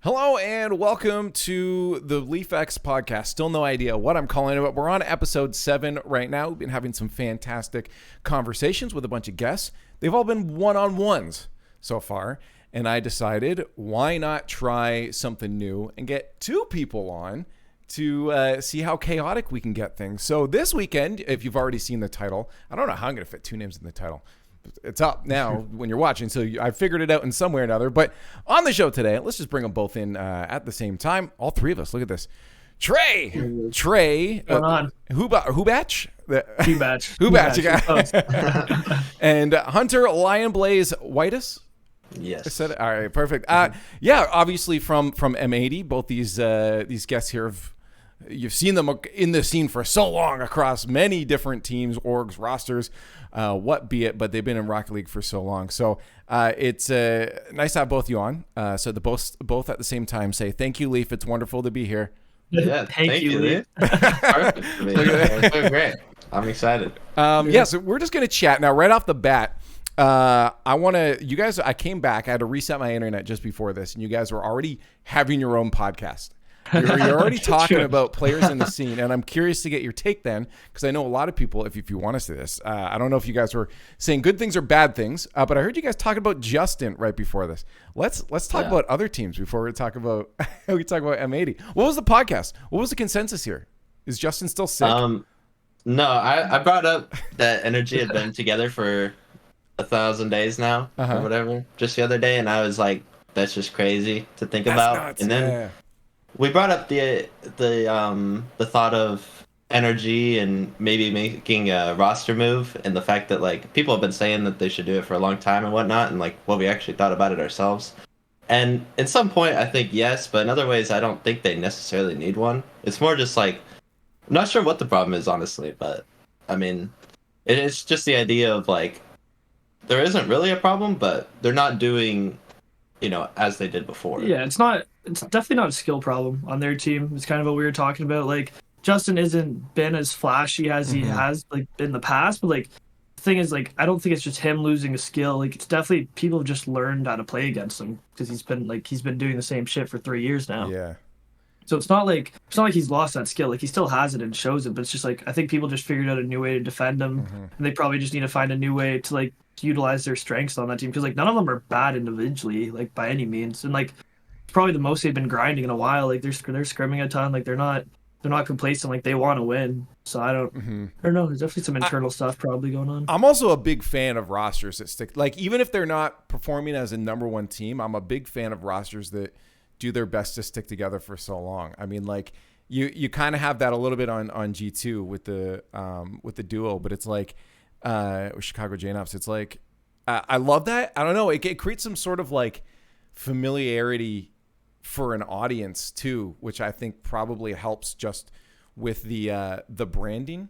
Hello and welcome to the LeafX podcast. Still no idea what I'm calling it, but we're on episode 7 right now. We've been having some fantastic conversations with a bunch of guests. They've all been one-on-ones so far, and I decided why not try something new and get 2 people on to see how chaotic we can get things. So this weekend, if you've already seen the title, I don't know how I'm going to fit 2 names in the title. It's up now when you're watching, so I figured it out in some way or another. But on the show today, let's just bring them both in at the same time. All 3 of us. Look at this. Trey, Hubatsch, and Hunter Lionblaze Woitus. Yes. I said it. All right, perfect. Yeah, obviously from M80, both these guests here you've seen them in the scene for so long across many different teams, orgs, rosters, but they've been in Rocket League for so long. So it's nice to have both of you on. So the both at the same time say, thank you, Leaf. It's wonderful to be here. Yeah, thank you, Leaf. Perfect for me. So great. I'm excited. So we're just going to chat now right off the bat. I came back. I had to reset my internet just before this, and you guys were already having your own podcast. You're already talking about players in the scene, and I'm curious to get your take then, because I know a lot of people, if you want to say this, I don't know if you guys were saying good things or bad things, but I heard you guys talking about Justin right before this. Let's talk about other teams before we talk about M80. What was the podcast? What was the consensus here? Is Justin still sick? No, I brought up that Energy had been together for 1,000 days now, or whatever, just the other day, and I was like, that's just crazy to think about. Nuts. And then we brought up the thought of Energy and maybe making a roster move, and the fact that like people have been saying that they should do it for a long time and whatnot, and like what we actually thought about it ourselves. And at some point I think yes, but in other ways I don't think they necessarily need one. It's more just like, I'm not sure what the problem is, honestly, but I mean it's just the idea of like there isn't really a problem, but they're not doing as they did before. Yeah, it's definitely not a skill problem on their team. It's kind of what we were talking about. Like, Justin isn't been as flashy as he has like in the past, but like the thing is, like, I don't think it's just him losing a skill. Like, it's definitely people have just learned how to play against him because he's been doing the same shit for 3 years now. Yeah. So it's not like he's lost that skill. Like, he still has it and shows it, but it's just like I think people just figured out a new way to defend him, and they probably just need to find a new way to like utilize their strengths on that team, because like none of them are bad individually, like by any means, and like it's probably the most they've been grinding in a while. Like they're scrimming a ton. Like they're not complacent. Like they want to win. So I don't know. There's definitely some internal stuff probably going on. I'm also a big fan of rosters that stick. Like even if they're not performing as a number 1 team, I'm a big fan of rosters that do their best to stick together for so long. I mean, like you kind of have that a little bit on G2 with the duo, but it's like with Chicago JNops, it's like I love that. I don't know. It creates some sort of like familiarity for an audience too, which I think probably helps just with the branding.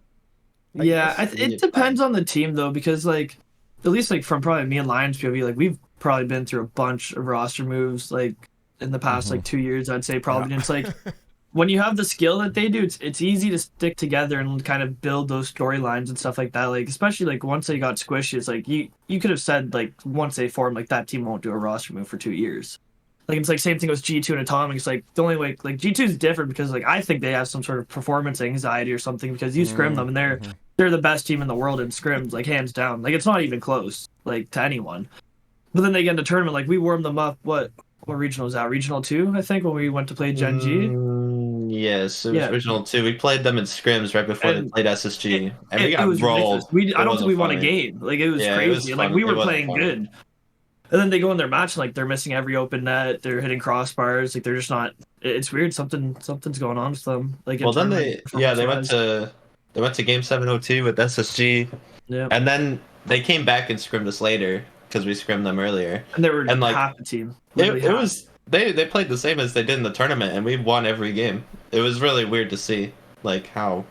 It depends on the team though, because like at least like from probably me and Lions POV, like we've probably been through a bunch of roster moves like in the past like 2 years, I'd say probably. And it's like when you have the skill that they do, it's easy to stick together and kind of build those storylines and stuff like that. Like especially like once they got squishy, it's like you could have said like once they form, like that team won't do a roster move for 2 years. Like it's like same thing with G2 and Atomic. It's like the only way like G2 is different because like I think they have some sort of performance anxiety or something, because you scrim them and they're the best team in the world in scrims, like hands down. Like it's not even close, like to anyone. But then they get into tournament, like we warmed them up. What regional was that? Regional 2, I think, when we went to play Gen G. Yes, it was Regional 2. We played them in scrims right before they played SSG, and we got rolled. I don't think we won a game. Like it was crazy. Like we were playing good. And then they go in their match, like they're missing every open net. They're hitting crossbars. Like they're just not. It's weird. Something's going on with them. Like then they went to Game 702 with SSG. Yeah. And then they came back and scrimmed us later because we scrimmed them earlier. And they were like half the team. It was they played the same as they did in the tournament, and we won every game. It was really weird to see like how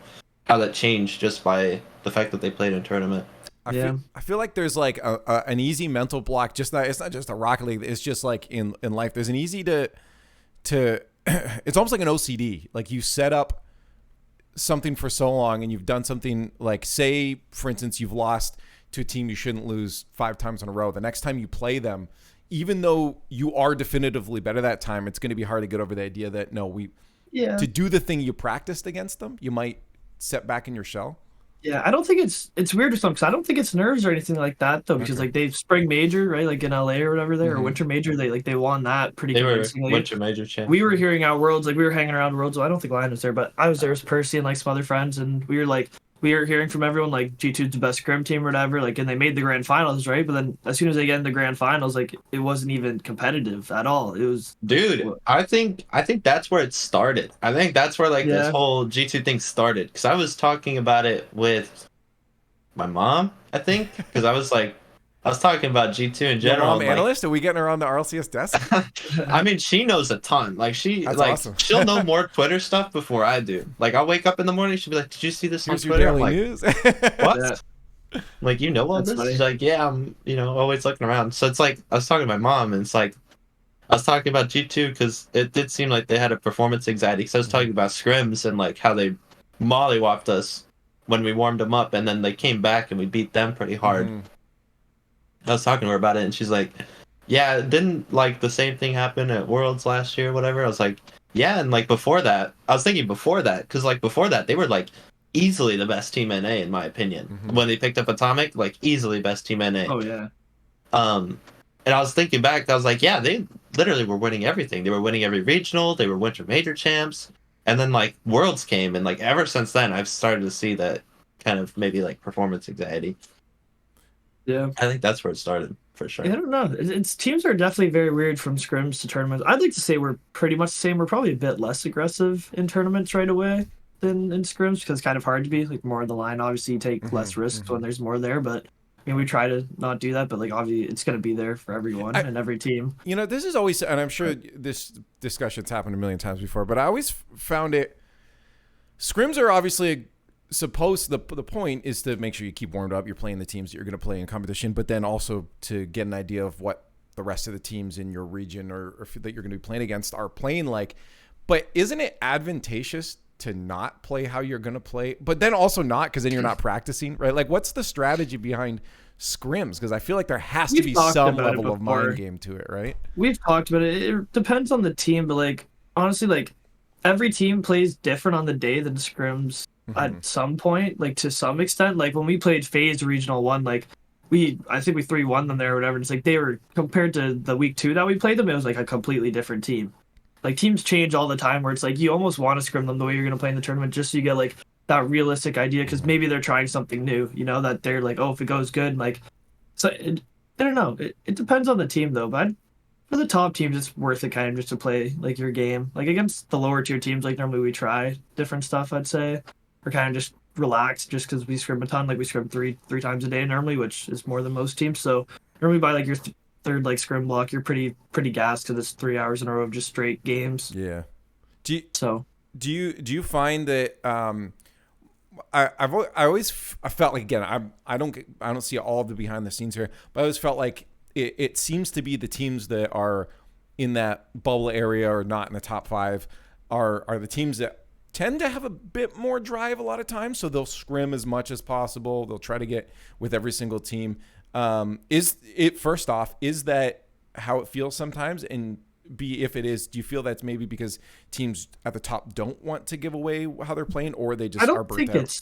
that changed just by the fact that they played in tournament. I feel like there's like an easy mental block. It's not just a Rocket League. It's just like in life. There's an easy to it's almost like an OCD. Like you set up something for so long and you've done something, like say for instance you've lost to a team you shouldn't lose 5 times in a row. The next time you play them, even though you are definitively better that time, it's going to be hard to get over the idea that to do the thing you practiced against them, you might set back in your shell. Yeah, I don't think it's weird or something, because I don't think it's nerves or anything like that though, because like they spring major, right, like in LA or whatever there, or winter major, they won that pretty convincingly. They were winter major champions. We were hearing out Worlds, like we were hanging around Worlds. Well, I don't think Lion was there, but I was there with Percy and like some other friends, and we were hearing from everyone like G2's the best scrim team or whatever, like, and they made the grand finals, right? But then as soon as they get in the grand finals, like it wasn't even competitive at all. It was, dude. I think that's where it started. I think that's where like this whole G2 thing started, because I was talking about it with my mom, I think, because I was talking about G2 in general. Your mom analyst? Are we getting her on the RLCS desk? I mean, she knows a ton. Like That's awesome. She'll know more Twitter stuff before I do. Like I'll wake up in the morning, she'll be like, "Did you see this on Here's Twitter?" Your I'm daily like, news. "What?" Like, you know all That's this? funny. She's like, "Yeah, I'm always looking around." So it's like I was talking to my mom, and it's like I was talking about G2 because it did seem like they had a performance anxiety. Because I was talking about scrims and like how they mollywopped us when we warmed them up, and then they came back and we beat them pretty hard. I was talking to her about it, and she's like, "Yeah, didn't like the same thing happen at Worlds last year, or whatever?" I was like, "Yeah," and like before that, I was thinking before that, because like before that, they were like easily the best team NA in my opinion. When they picked up Atomic, like easily best team NA. oh yeah. And I was thinking back, I was like, yeah, they literally were winning everything. They were winning every regional. They were winter major champs. And then like Worlds came, and like ever since then, I've started to see that kind of maybe like performance anxiety. Yeah, I think that's where it started for sure. I don't know. It's teams are definitely very weird from scrims to tournaments. I'd like to say we're pretty much the same. We're probably a bit less aggressive in tournaments right away than in scrims, because it's kind of hard to be like more on the line. Obviously, you take less risks when there's more there, but I mean, we try to not do that. But like, obviously, it's going to be there for everyone and every team. You know, this is always, and I'm sure this discussion's happened a million times before, but I always found it. Scrims are obviously supposed, the point is to make sure you keep warmed up. You're playing the teams that you're going to play in competition, but then also to get an idea of what the rest of the teams in your region or that you're going to be playing against are playing like. But isn't it advantageous to not play how you're going to play, but then also not, because then you're not practicing, right? Like, what's the strategy behind scrims? Because I feel like there has to be some level of mind game to it, right? We've talked about it. It depends on the team, but like honestly, like every team plays different on the day than scrims at some point, like to some extent. Like when we played FaZe Regional 1, like I think we 3-1 them there or whatever. It's like they were, compared to the week 2 that we played them, it was like a completely different team. Like teams change all the time, where it's like you almost want to scrim them the way you're going to play in the tournament, just so you get like that realistic idea, because maybe they're trying something new, you know, that they're like, oh, if it goes good, like, so I don't know. It depends on the team though, but for the top teams, it's worth it kind of just to play like your game. Like against the lower tier teams, like normally we try different stuff, I'd say, or kind of just relax, just because we scrim a ton. Like we scrim three times a day normally, which is more than most teams. So normally by like your third like scrim block, you're pretty gassed, because it's 3 hours in a row of just straight games. Yeah. Do you find that I felt like, again, I don't see all of the behind the scenes here, but I always felt like it seems to be the teams that are in that bubble area or not in the top 5 are the teams that tend to have a bit more drive a lot of times, so they'll scrim as much as possible. They'll try to get with every single team. Is that how it feels sometimes? And B, if it is, do you feel that's maybe because teams at the top don't want to give away how they're playing, or they just are burnt out?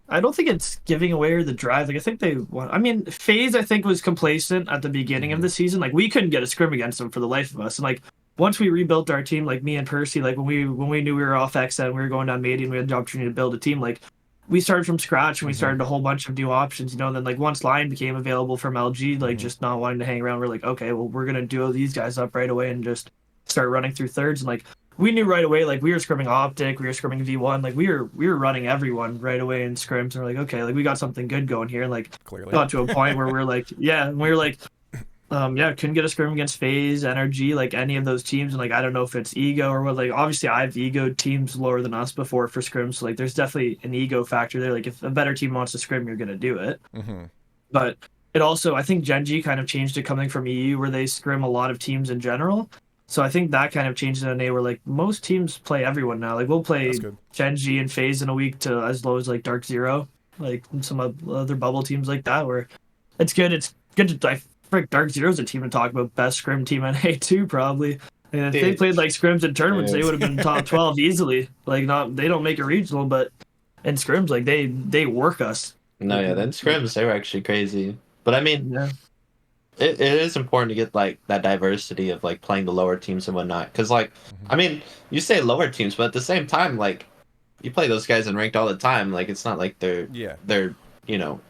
I don't think it's giving away or the drive. Like I think they want. I mean, FaZe I think was complacent at the beginning of the season. Like we couldn't get a scrim against them for the life of us. And like once we rebuilt our team, like me and Percy, like when we knew we were off XN, we were going down Mady, and we had the opportunity to build a team. Like we started from scratch, and we started a whole bunch of new options, you know. And then like once Lion became available from LG, like just not wanting to hang around, we're like, okay, well we're gonna duo these guys up right away and just start running through thirds. And like we knew right away, like we were scrimming Optic, we were scrimming V1, like we were running everyone right away in scrims, and we're like, okay, like we got something good going here. And like Clearly got to a point where we're like, couldn't get a scrim against FaZe, NRG, like any of those teams. And like I don't know if it's ego or what. Like obviously I've egoed teams lower than us before for scrims, so like there's definitely an ego factor there. Like if a better team wants to scrim, you're gonna do it. But it also, I think Gen G kind of changed it coming from EU, where they scrim a lot of teams in general. So I think that kind of changed it in NA, where like most teams play everyone now. Like we'll play Gen G and FaZe in a week to as low as like Dark Zero, like some other bubble teams like that, where it's good. It's good to, I Frick, Dark Zero's a team to talk about. Best scrim team in A2 probably. And if they played like scrims in tournaments, they would have been top 12 easily. Like they don't make a regional, but in scrims, like they work us. No, yeah, then scrims they were actually crazy. But I mean, Yeah. it is important to get like that diversity of like playing the lower teams and whatnot. Because like, I mean, you say lower teams, but at the same time, like, you play those guys in ranked all the time. Like, it's not like they're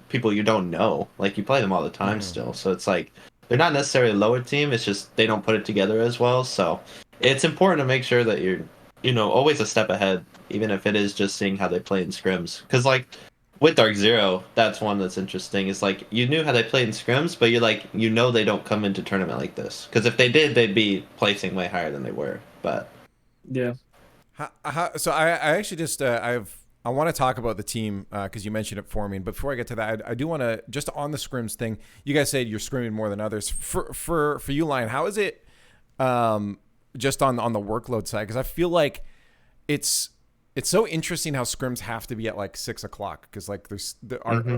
people you don't know. Like, you play them all the time still. So it's like they're not necessarily a lower team. It's just they don't put it together as well. So it's important to make sure that you're always a step ahead, even if it is just seeing how they play in scrims. Because like, with Dark Zero, that's one that's interesting. Is like you knew how they played in scrims, but you're like they don't come into tournament like this. Because if they did, they'd be placing way higher than they were. But yeah. So I actually just I want to talk about the team because you mentioned it for me. But before I get to that, I do want to just on the scrims thing. You guys said you're scrimming more than others. For you, Lion, how is it just on the workload side? Because I feel like it's so interesting how scrims have to be at like 6 o'clock because like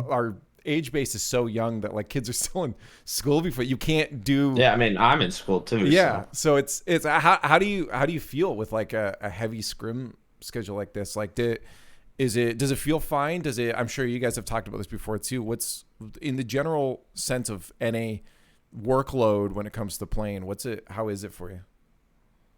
our age base is so young that like kids are still in school before you can't do. Yeah, I mean I'm in school too. Yeah, so it's how do you feel with like a heavy scrim schedule like this? Like does it feel fine? I'm sure you guys have talked about this before too. What's in the general sense of NA workload when it comes to playing? How is it for you?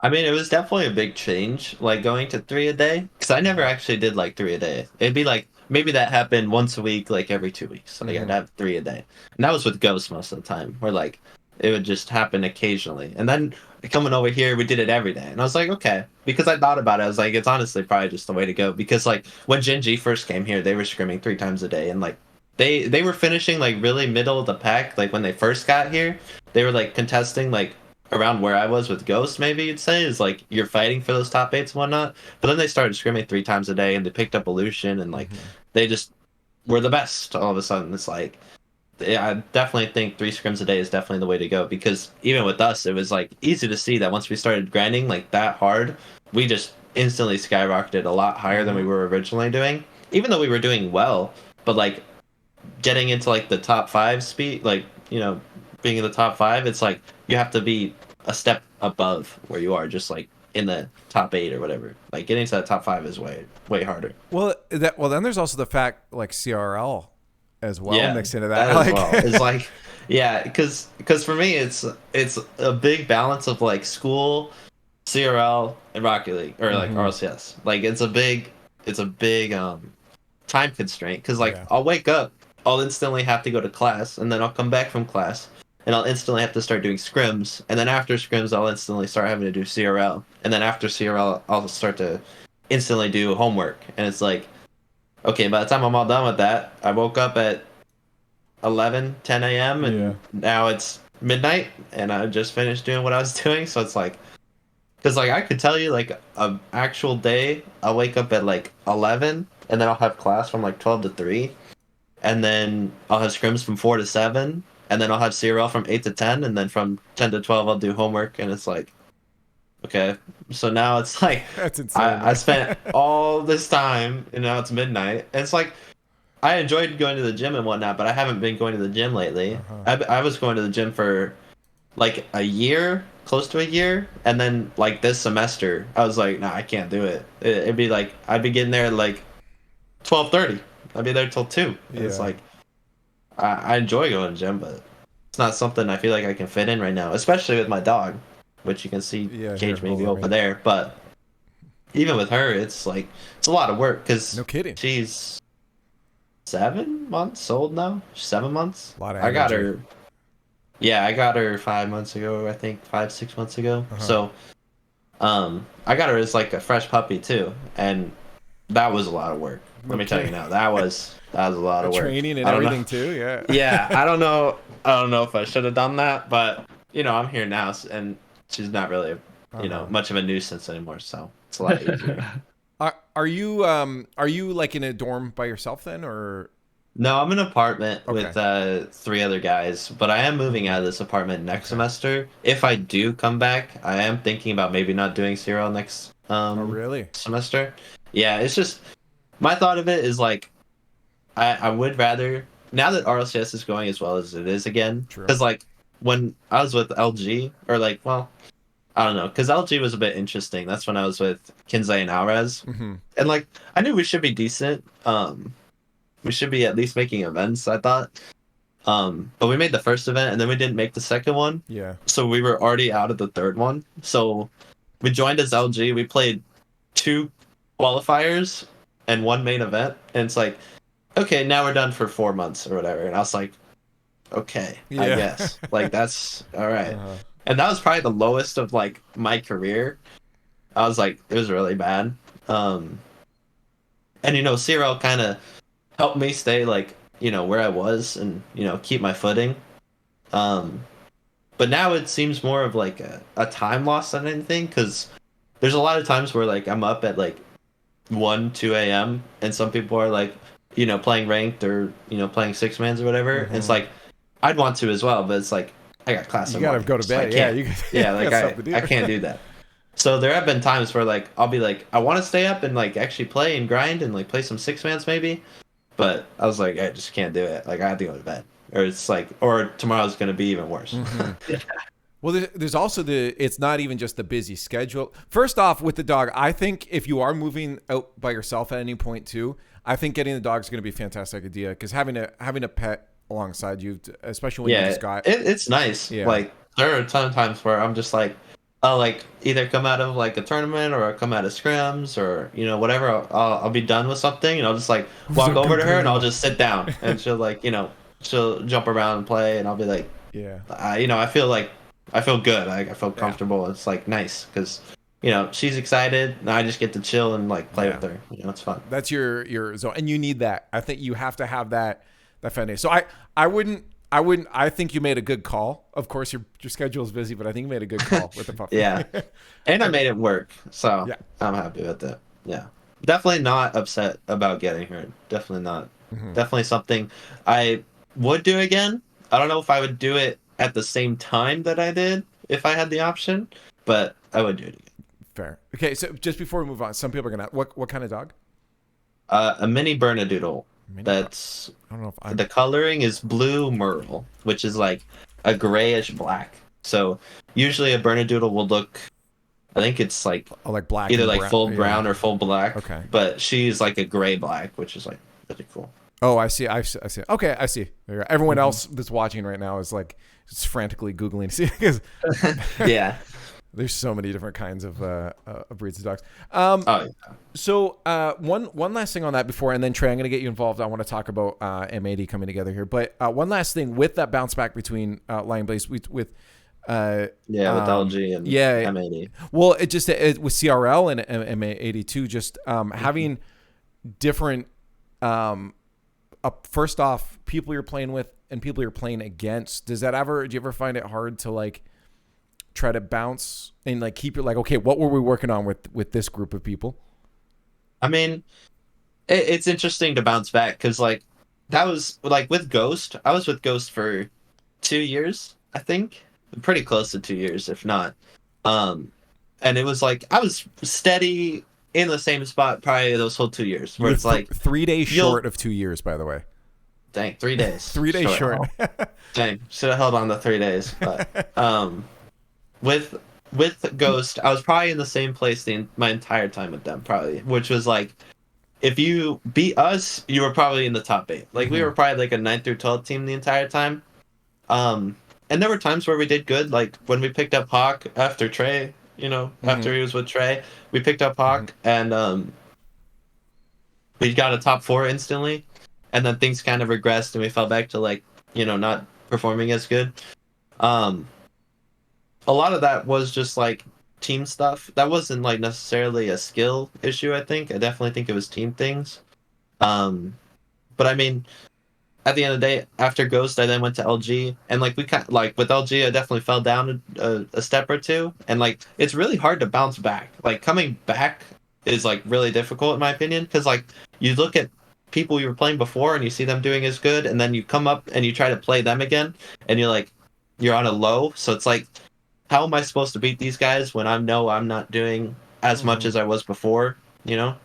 I mean, it was definitely a big change, like going to 3 a day, because I never actually did like 3 a day. It'd be like maybe that happened once a week, like every 2 weeks. Like I'd have 3 a day, and that was with Ghost most of the time, where like it would just happen occasionally. And then coming over here, we did it every day, and I was like, okay, because I thought about it, I was like, it's honestly probably just the way to go, because like when Gen G first came here, they were scrimming 3 times a day, and like they were finishing like really middle of the pack. Like when they first got here, they were like contesting like around where I was with Ghost, maybe you'd say, is like you're fighting for those top 8s and whatnot. But then they started scrimming 3 times a day, and they picked up Illusion, and like they just were the best all of a sudden. It's like, yeah, I definitely think 3 scrims a day is definitely the way to go, because even with us, it was like easy to see that once we started grinding like that hard, we just instantly skyrocketed a lot higher than we were originally doing, even though we were doing well. But like getting into like the top 5 speed, like being in the top 5, it's like you have to be a step above where you are, just like in the top 8 or whatever. Like getting to that top 5 is way harder. Well, then there's also the fact like CRL as well mixed into that. As well. It's like, yeah, because for me it's a big balance of like school, CRL, and Rocket League, or like RLCS. Like it's a big time constraint, because like I'll wake up, I'll instantly have to go to class, and then I'll come back from class, and I'll instantly have to start doing scrims, and then after scrims I'll instantly start having to do CRL, and then after CRL I'll start to instantly do homework. And it's like, okay, by the time I'm all done with that, I woke up at 10 a.m. and now it's midnight, and I just finished doing what I was doing. So it's like, because like I could tell you like a actual day, I'll wake up at like 11, and then I'll have class from like 12 to 3, and then I'll have scrims from 4 to 7, and then I'll have CRL from 8 to 10, and then from 10 to 12 I'll do homework. And it's like, okay, so now it's like that's insane. I spent all this time, and now it's midnight. And it's like, I enjoyed going to the gym and whatnot, but I haven't been going to the gym lately. I was going to the gym for like a year, close to a year, and then like this semester I was like, nah, I can't do it. It'd be like I'd be getting there at like 12:30. I'd be there till 2. And it's like, I enjoy going to the gym, but it's not something I feel like I can fit in right now, especially with my dog, which you can see Cage maybe over there. But even with her, it's like, it's a lot of work, because no kidding, she's 7 months old now. 7 months. A lot of I got her. Yeah, I got her 5 months ago. I think 5-6 months ago. So, I got her as like a fresh puppy too, and that was a lot of work. Let me tell you now, that was a lot of work. Training and everything too. Yeah. Yeah, I don't know if I should have done that, but I'm here now, and she's not really much of a nuisance anymore, so it's a lot easier. Are you like in a dorm by yourself then, or? No, I'm in an apartment with 3 other guys, but I am moving out of this apartment next semester. If I do come back, I am thinking about maybe not doing CRL next really? semester. Yeah, it's just, my thought of it is like, I would rather, now that RLCS is going as well as it is again, because like when I was with LG, or like, well, I don't know, because LG was a bit interesting. That's when I was with Kinsey and Alrez, and like I knew we should be decent. We should be at least making events, I thought. But we made the first event and then we didn't make the second one. Yeah. So we were already out of the third one. So we joined as LG. We played 2 qualifiers and 1 main event. And it's like, okay, now we're done for 4 months or whatever. And I was like, okay, I guess. Like, that's all right. And that was probably the lowest of like my career. I was like, it was really bad. And you know, CRL kind of helped me stay like, you know, where I was and, you know, keep my footing. But now it seems more of like a time loss than anything, because there's a lot of times where like I'm up at like 1, 2 a.m. and some people are like, you know, playing ranked or, you know, playing 6-mans or whatever. And it's like, I'd want to as well, but it's like, I got class. You gotta go to bed. I can't do that. So there have been times where like I'll be like, I want to stay up and like actually play and grind and like play some 6-mans maybe, but I was like, I just can't do it. Like I have to go to bed, or it's like, or tomorrow's gonna be even worse. Well, there's also it's not even just the busy schedule. First off, with the dog, I think if you are moving out by yourself at any point too, I think getting the dog is going to be a fantastic idea, because having a pet alongside you, especially when you just got it's nice. Yeah. Like there are a ton of times where I'm just like, I'll like either come out of like a tournament or I'll come out of scrims or, you know, whatever. I'll be done with something and I'll just like walk over to her and I'll just sit down and she'll like, you know, she'll jump around and play and I'll be like, you know, I feel good. I feel comfortable. It's like nice because, you know, she's excited and I just get to chill and like play with her. You know, it's fun. That's your zone, and you need that. I think you have to have that foundation. So I think you made a good call. Of course, your schedule is busy, but I think you made a good call with the puppy. Yeah, and I made it work, so I'm happy with it. Yeah, definitely not upset about getting her. Definitely not. Definitely something I would do again. I don't know if I would do it at the same time that I did if I had the option, but I would do it again. Fair. Okay, so just before we move on, some people are gonna what kind of dog? A mini Bernedoodle. That's I don't know if the coloring is blue merle, which is like a grayish black. So usually a Bernedoodle will look, I think it's like black, either like full brown or full black. Okay. But she's like a gray black, which is like really cool. Oh, I see. Okay, I see. Everyone else that's watching right now is like just frantically googling to see because yeah. There's so many different kinds of breeds of dogs. So one last thing on that before, and then Trey, I'm going to get you involved. I want to talk about M80 coming together here. But one last thing with that bounce back between Lionblaze with LG and M80. Well, it with CRL and M80 too, just having different. First off, people you're playing with and people you're playing against. Do you ever find it hard to like try to bounce and like keep it like, okay, what were we working on with this group of people? I mean, it's interesting to bounce back because like that was like with Ghost. I was with Ghost for 2 years, I think, pretty close to 2 years, if not. And it was like I was steady in the same spot probably those whole 2 years. Where it's like 3 days short of 2 years, by the way. Dang, 3 days. 3 days short. Dang, should have held on to 3 days. But with Ghost, I was probably in the same place my entire time with them, probably, which was like, if you beat us, you were probably in the top 8. Like we were probably like a 9 through 12 team the entire time. And there were times where we did good, like when we picked up Hawk after Trey, you know, after he was with Trey, we picked up Hawk and we got a top 4 instantly, and then things kind of regressed and we fell back to like, you know, not performing as good. A lot of that was just like team stuff. That wasn't like necessarily a skill issue, I think. I definitely think it was team things. But I mean, at the end of the day, after Ghost, I then went to LG, and like with LG, I definitely fell down a step or two, and like it's really hard to bounce back. Like coming back is like really difficult in my opinion, because like you look at people you were playing before and you see them doing as good, and then you come up and you try to play them again, and you're on a low. So it's like, how am I supposed to beat these guys when I'm not doing as much as I was before? You know,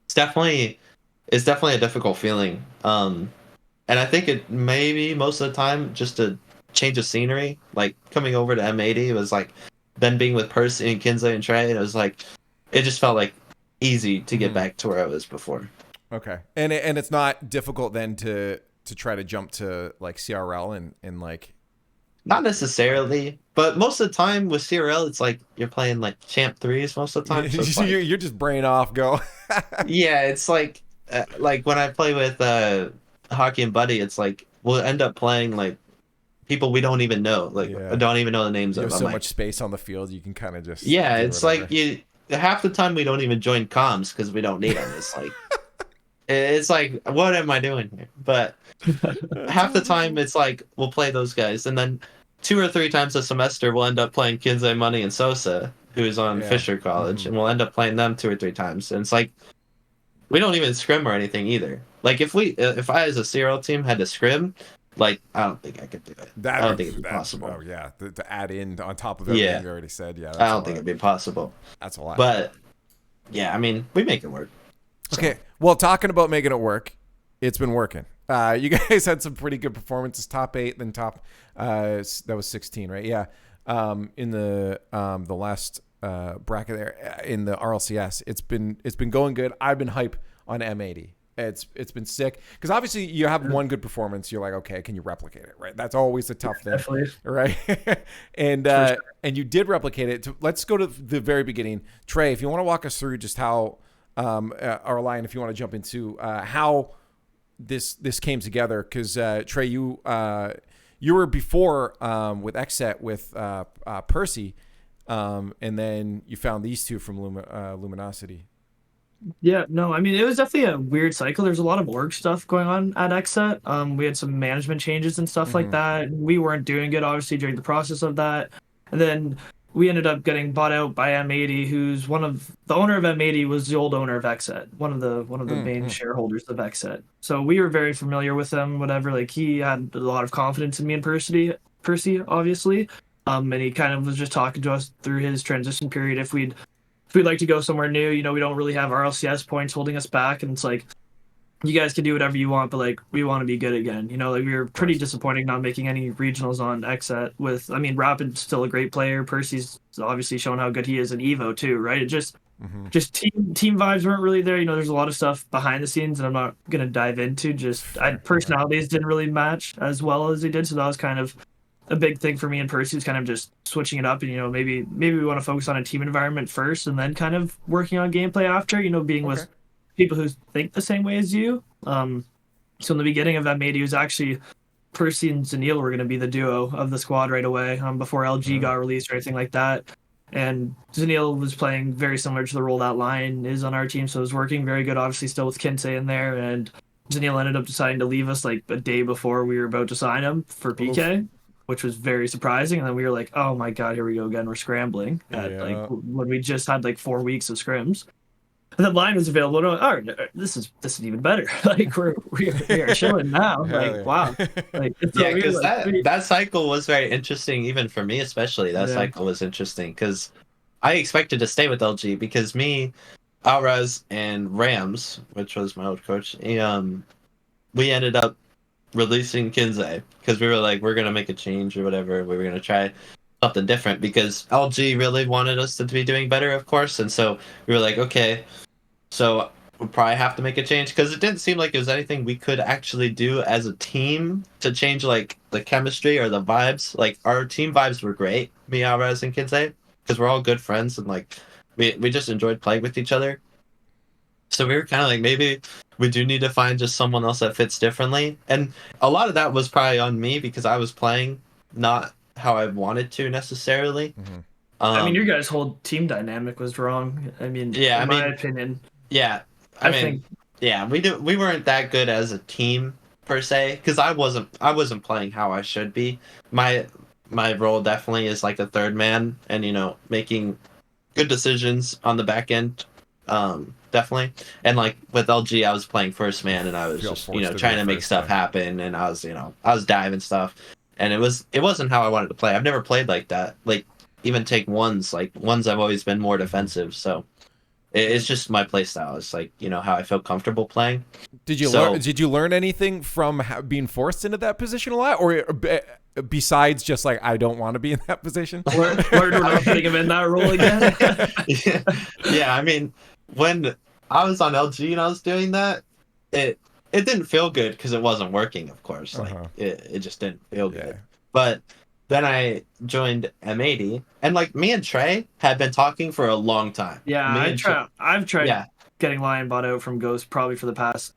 it's definitely a difficult feeling. And I think it maybe most of the time just a change of scenery. Like coming over to M80 was like then being with Percy and Kinsey and Trey, and it was like it just felt like easy to get back to where I was before. Okay, and it's not difficult then to try to jump to like CRL and like. Not necessarily, but most of the time with CRL, it's like you're playing like champ threes most of the time. So you're just brain off, go. Yeah, it's like when I play with Hockey and Buddy, it's like we'll end up playing like people we don't even know, like I don't even know the names of. There's so like, much space on the field, you can kind of just. Yeah, it's like half the time we don't even join comms because we don't need them. It's like what am I doing here? But half the time it's like we'll play those guys, and then 2 or 3 times a semester we'll end up playing Kinsey, Money, and Sosa, who's on Fisher College, and we'll end up playing them 2 or 3 times. And it's like we don't even scrim or anything either. Like if I as a CRL team had to scrim, like I don't think I could do it. I don't think it'd be possible. Oh yeah, to add in on top of everything you already said. Yeah, I don't think it'd be possible. That's a lot. But yeah, I mean we make it work. So. Okay, well, talking about making it work, it's been working. You guys had some pretty good performances, top 8, then top that was 16, right? Yeah. In the last bracket there in the RLCS, it's been going good. I've been hype on M80. It's been sick because obviously you have one good performance. You're like, okay, can you replicate it? Right? That's always a tough thing, definitely. Right? And and you did replicate it. Let's go to the very beginning, Trey. If you want to walk us through just how. Or Lion, if you want to jump into how this came together, because Trey, you were before with XSET with Percy, and then you found these two from Luminosity. Yeah, no, I mean it was definitely a weird cycle. There's a lot of org stuff going on at XSET. We had some management changes and stuff like that. We weren't doing good, obviously, during the process of that, and then. We ended up getting bought out by M80, who's the owner of M80 was the old owner of XSET, one of the main shareholders of XSET. So we were very familiar with him, whatever. Like he had a lot of confidence in me and Percy, obviously. And he kind of was just talking to us through his transition period. If we'd like to go somewhere new, we don't really have RLCS points holding us back. And it's like, you guys can do whatever you want, but like we want to be good again. Like we were pretty disappointing not making any regionals on XSET. I mean, Rapid's still a great player. Percy's obviously shown how good he is in Evo too, right? It just team vibes weren't really there. There's a lot of stuff behind the scenes that I'm not gonna dive into. Personalities didn't really match as well as they did, so that was kind of a big thing for me and Percy was kind of just switching it up. And maybe we want to focus on a team environment first, and then kind of working on gameplay after. Being with people who think the same way as you. So in the beginning of M80, it was actually Percy and Zanil were going to be the duo of the squad right away before LG got released or anything like that. And Zanil was playing very similar to the role that Lion is on our team, so it was working very good, obviously still with Kinsey in there. And Zanil ended up deciding to leave us like a day before we were about to sign him for PK, which was very surprising. And then we were like, oh my God, here we go again. We're scrambling when we just had like 4 weeks of scrims. And then Lion was available. And I'm like, oh, this is even better. Like we are chilling now. Like wow. Like because that cycle was very interesting, even for me especially. That cycle was interesting because I expected to stay with LG because me, Alraz, and Rams, which was my old coach, we ended up releasing Kinsey because we were like, we're gonna make a change or whatever. We were gonna try something different because LG really wanted us to be doing better, of course, and so we were like, okay, so we'll probably have to make a change because it didn't seem like it was anything we could actually do as a team to change like the chemistry or the vibes. Like our team vibes were great, me, Alvarez, and Kinsey, because we're all good friends and like we just enjoyed playing with each other. So we were kind of like, maybe we do need to find just someone else that fits differently. And a lot of that was probably on me because I was playing not how I wanted to necessarily. I mean, your guys' whole team dynamic was wrong. I mean, in my opinion. Yeah, I think we weren't that good as a team per se because I wasn't playing how I should be. My role definitely is like a third man, and making good decisions on the back end. Definitely. And like with LG, I was playing first man, and I was just trying to make stuff happen, and I was diving stuff, and it wasn't how I wanted to play. I've never played like that. Like even take ones I've always been more defensive. So It's just my play style. It's like, you know, how I feel comfortable playing. Did you learn anything from being forced into that position a lot, or besides just like I don't want to be in that position? Learned we're not putting him in that role again. Yeah, I mean, when I was on LG and I was doing that, it didn't feel good because it wasn't working, of course. Like it just didn't feel good. But then I joined M80, and like me and Trey had been talking for a long time. Yeah, I've tried getting Lion bought out from Ghost probably for the past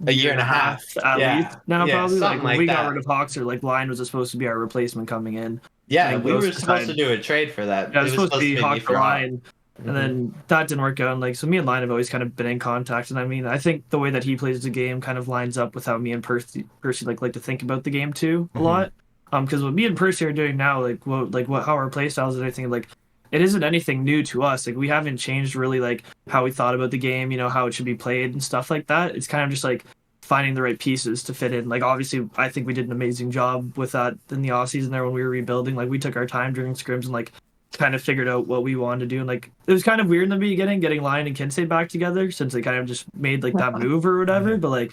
a year and a half at least. Now probably like when we got rid of Hoxer, like Lion was supposed to be our replacement coming in. Yeah, we were supposed to do a trade for that. Yeah, it was supposed to be Hawk for Lion. And then that didn't work out. And like, so me and Lion have always kind of been in contact. And I mean, I think the way that he plays the game kind of lines up with how me and Percy like to think about the game too a lot. Because what me and Percy are doing now, how our play styles and everything, like it isn't anything new to us. Like we haven't changed really like how we thought about the game, you know, how it should be played and stuff like that. It's kind of just like finding the right pieces to fit in. Like obviously I think we did an amazing job with that in the off season there when we were rebuilding. Like we took our time during scrims and like kind of figured out what we wanted to do. And like it was kind of weird in the beginning getting Lion and Kinsey back together since they kind of just made like that move or whatever. But like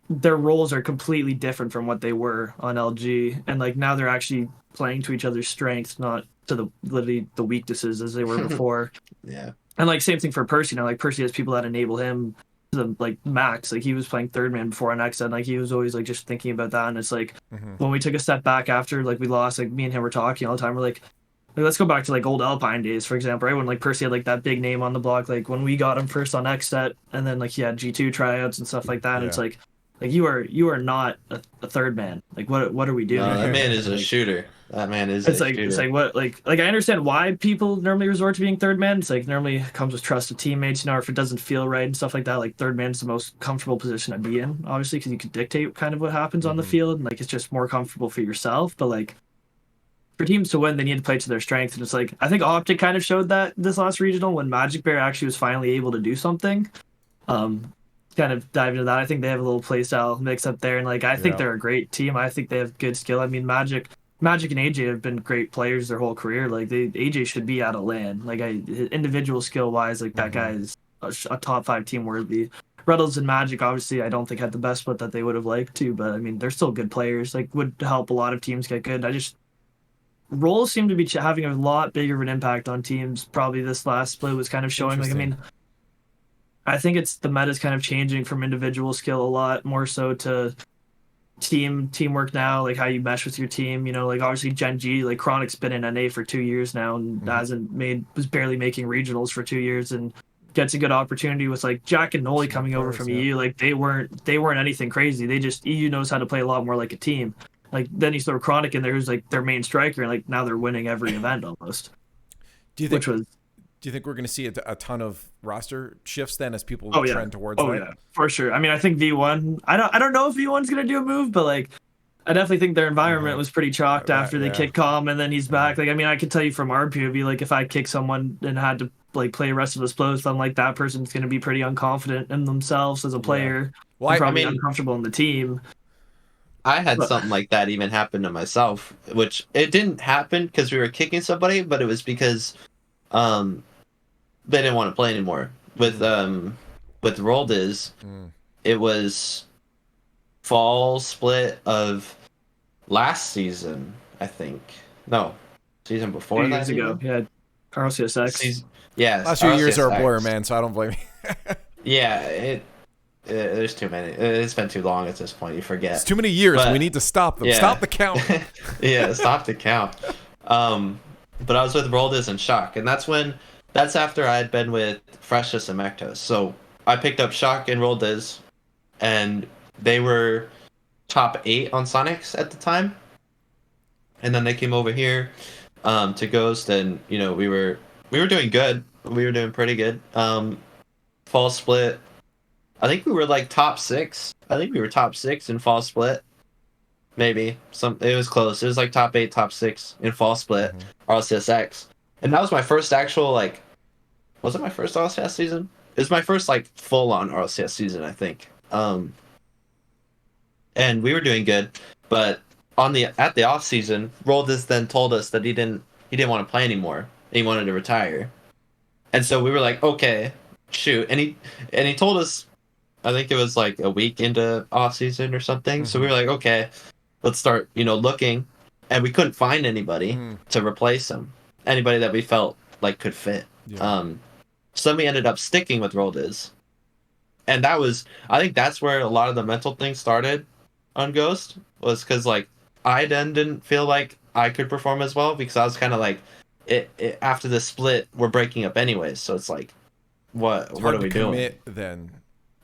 their roles are completely different from what they were on LG, and like now they're actually playing to each other's strengths, not to literally the weaknesses as they were before. Yeah. And like same thing for Percy now. Like Percy has people that enable him to the like max. Like he was playing third man before on X, and like he was always like just thinking about that. And it's like when we took a step back after like we lost, like me and him were talking all the time. We're like let's go back to like old Alpine days, for example, right? When like Percy had like that big name on the block, like when we got him first on X set, and then like he had G2 tryouts and stuff like that. And it's like you are not a third man. Like what are we doing? No, that man is a shooter. That man is. It's like what like I understand why people normally resort to being third man. It's like normally comes with trust of teammates, you know, or if it doesn't feel right and stuff like that. Like third man's the most comfortable position to be in, obviously, because you can dictate kind of what happens on the field, and like it's just more comfortable for yourself. But like for teams to win, they need to play to their strengths, and it's like I think Optic kind of showed that this last regional when Magic Bear actually was finally able to do something. Kind of dive into that. I think they have a little playstyle mix up there, and like I think they're a great team. I think they have good skill. I mean, Magic and AJ have been great players their whole career. Like AJ should be out of LAN. Like individual skill wise, like that guy is a top 5 team worthy. Rebels and Magic obviously I don't think had the best split that they would have liked to, but I mean they're still good players. Like would help a lot of teams get good. Roles seem to be having a lot bigger of an impact on teams. Probably this last split was kind of showing. Like I mean, I think it's the meta's kind of changing from individual skill a lot more so to teamwork now, like how you mesh with your team. You know, like obviously Gen G, like Chronic's been in NA for 2 years now and was barely making regionals for 2 years and gets a good opportunity with like Jack and Noli coming over from EU. Like they weren't anything crazy. They just EU knows how to play a lot more like a team. Like then you throw Chronic in there who's like their main striker, and like now they're winning every event almost. Do you think we're going to see a ton of roster shifts then as people trend towards that? Oh yeah, for sure. I mean, I think V1. I don't know if V1's going to do a move, but like, I definitely think their environment was pretty chalked after they kicked Calm, and then he's back. Like, I mean, I can tell you from our POV, like, if I kick someone and had to like play rest of the splows, then like that person's going to be pretty unconfident in themselves as a player. Well, probably uncomfortable in the team. I had something like that even happen to myself, which it didn't happen because we were kicking somebody, but it was because they didn't want to play anymore. With Roldiz, it was fall split of last season, I think. No, season before that. 2 years ago, yeah, RLCS. Yeah, last few years are a blur, man. So I don't blame you. Yeah, there's too many. It's been too long at this point. You forget. It's too many years. But we need to stop them. Yeah. Stop the count. Yeah, stop the count. But I was with Roldiz and Shock, and that's after I had been with Freshest and Mectos. So I picked up Shock and Roldiz, and they were top 8 on Sonics at the time. And then they came over here to Ghost, and you know we were doing good. We were doing pretty good. Fall split. I think we were like top 6. I think we were top 6 in fall split. Maybe it was close. It was like top 8, top 6 in fall split. RLCSX. And that was my first actual, like, was it my first RLCS season? It was my first, like, full-on RLCS season, I think. And we were doing good, but at the off season, Roldiz then told us that he didn't want to play anymore. He wanted to retire. And so we were like, okay, shoot, and he told us, I think it was like a week into off season or something. So we were like, okay, let's start, looking, and we couldn't find anybody to replace him, anybody that we felt like could fit. Yeah. So then we ended up sticking with Roldiz, and I think that's where a lot of the mental thing started on Ghost, was because like I then didn't feel like I could perform as well, because I was kind of like, after the split we're breaking up anyways, so it's like, what are we doing then?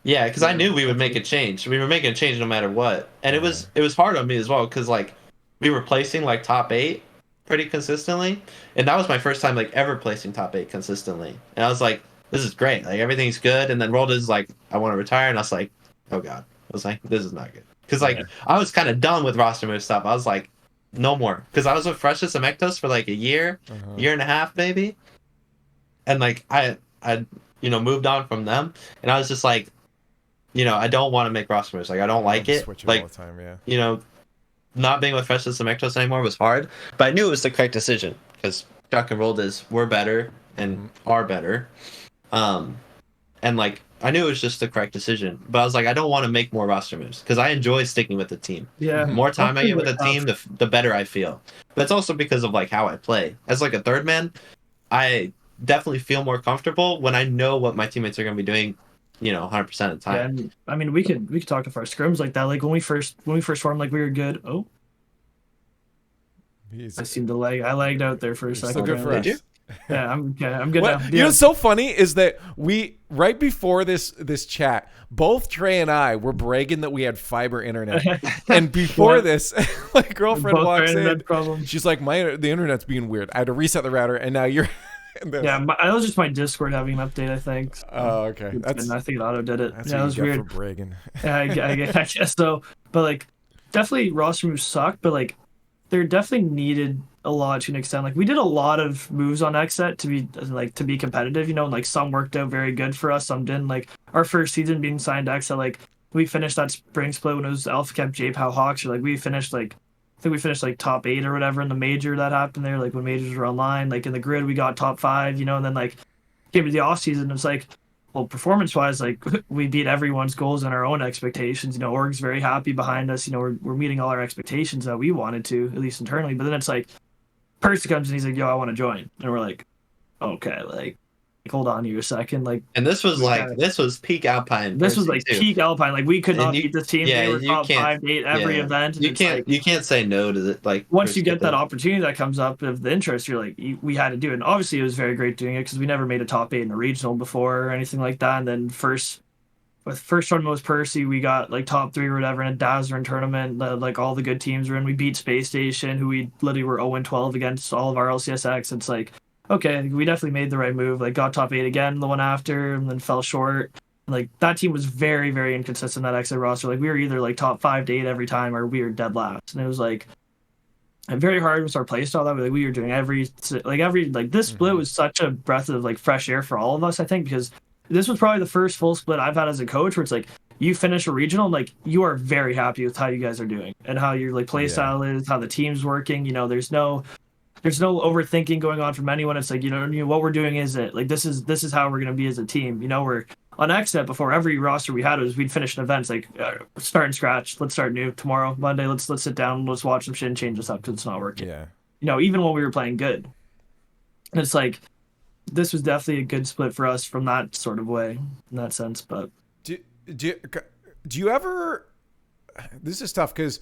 Yeah, because I knew we would make a change. We were making a change no matter what, and it was hard on me as well, because like we were placing like top 8 pretty consistently, and that was my first time like ever placing top 8 consistently, and I was like, this is great, like everything's good. And then Rolled is like, I want to retire, and I was like, oh god, I was like, this is not good, because like I was kind of done with roster move stuff. I was like, no more, because I was with Freshest and Mectos for like a year and a half maybe, and like I moved on from them, and I was just like, I don't want to make roster moves. Like, I don't like it. Like, all the time, yeah. Not being with Freshest and Mectos anymore was hard, but I knew it was the correct decision, because Chuck and Roldiz were better and are better. And like, I knew it was just the correct decision, but I was like, I don't want to make more roster moves, because I enjoy sticking with the team. Yeah. The more time I get with the team, the better I feel. But it's also because of like how I play. As like a third man, I definitely feel more comfortable when I know what my teammates are going to be doing, 100% of the time. Yeah, and, I mean, we could talk to our scrims like that. Like when we first formed, like we were good. Oh, I seemed to lag. I lagged out there for a second. So good for us. Yeah, I'm good now. You know what's so funny is that we, right before this chat, both Trey and I were bragging that we had fiber internet, and before this, my girlfriend walks in. Problem. She's like, the internet's being weird. I had to reset the router, and now you're. Yeah, that was just my Discord having an update, I think. So oh, okay. I think it auto did it. That's yeah, what it was you get weird. for bragging. Yeah, I guess so. But like, definitely roster moves suck, but like, they're definitely needed a lot to an extent. Like, we did a lot of moves on XSET to be competitive. Like some worked out very good for us, some didn't. Like our first season being signed to XSET, like we finished that spring split when it was Alpha Camp JPOW Hawks, or like we finished like. I think we finished like top 8 or whatever in the major that happened there, like when majors were online. Like in the grid we got top 5, and then like came to the off season, it's like, well, performance wise, like we beat everyone's goals and our own expectations. Org's very happy behind us. We're meeting all our expectations that we wanted to, at least internally. But then it's like Percy comes and he's like, yo, I want to join, and we're like, okay, like hold on here a second, like. And this was peak Alpine. This was like too. Peak Alpine. Like we could not beat this team. Yeah, they were top 5 to 8 every event. And you can't say no to it. Like once you get that opportunity that comes up of the interest, you're like, we had to do it. And obviously, it was very great doing it, because we never made a top 8 in the regional before or anything like that. And then first tournament was Percy. We got like top 3 or whatever in a Dazzler tournament. Like all the good teams were in. We beat Space Station, who we literally were 0-12 against all of our RLCS. It's like, okay, we definitely made the right move. Like got top 8 again the one after, and then fell short. Like that team was very, very inconsistent, that exit roster. Like we were either like top 5 to 8 every time, or we were dead last. And it was like very hard with our play style that we were doing every this split was such a breath of like fresh air for all of us, I think, because this was probably the first full split I've had as a coach where it's like you finish a regional and like you are very happy with how you guys are doing and how your like play style is, how the team's working. There's no overthinking going on from anyone. It's like, what we're doing is it like this is how we're gonna be as a team. We're on XSET before every roster we had was we'd finish an event. It's like start and scratch. Let's start new tomorrow, Monday. Let's sit down. Let's watch some shit and change this up because it's not working. Yeah. Even when we were playing good, and it's like this was definitely a good split for us from that sort of way in that sense. But do you ever? This is tough because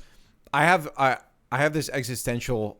I have this existential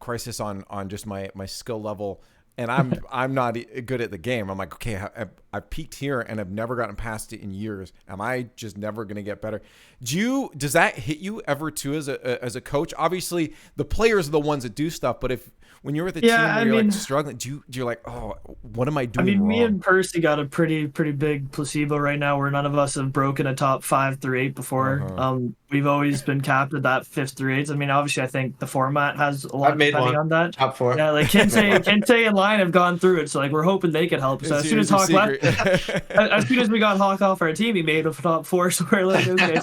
crisis on just my skill level, and I'm not good at the game. I'm like, okay, I've peaked here and I've never gotten past it in years. Am I just never going to get better? Does that hit you ever too as a coach? Obviously, the players are the ones that do stuff, but when you're with a team where you're like struggling, you're like, oh, what am I doing wrong? Me and Percy got a pretty big placebo right now, where none of us have broken a top 5 through 8 before. We've always been capped at that 5th through 8th. I mean, obviously, I think the format has a lot depending on that. Top 4. Yeah, like Kente and Lion have gone through it, so like we're hoping they can help. So as soon as Hawk left, as soon as we got Hawk off our team, he made a top 4. So we're like, okay,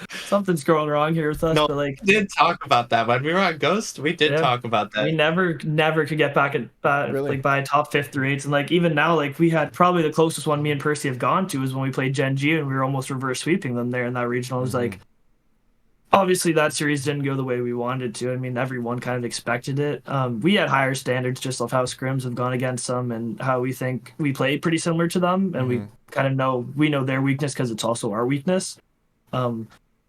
something's going wrong here with us. No, but like we did talk about that when we were on Ghost. We did talk about that. We never never could get back at Really? like by top 5th through 8s. And like even now, like we had probably the closest one me and Percy have gone to is when we played Gen G and we were almost reverse sweeping them there in that regional. It was like obviously that series didn't go the way we wanted it to. I mean, everyone kind of expected it. We had higher standards just of how scrims have gone against them and how we think we play pretty similar to them, and we kind of know their weakness because it's also our weakness.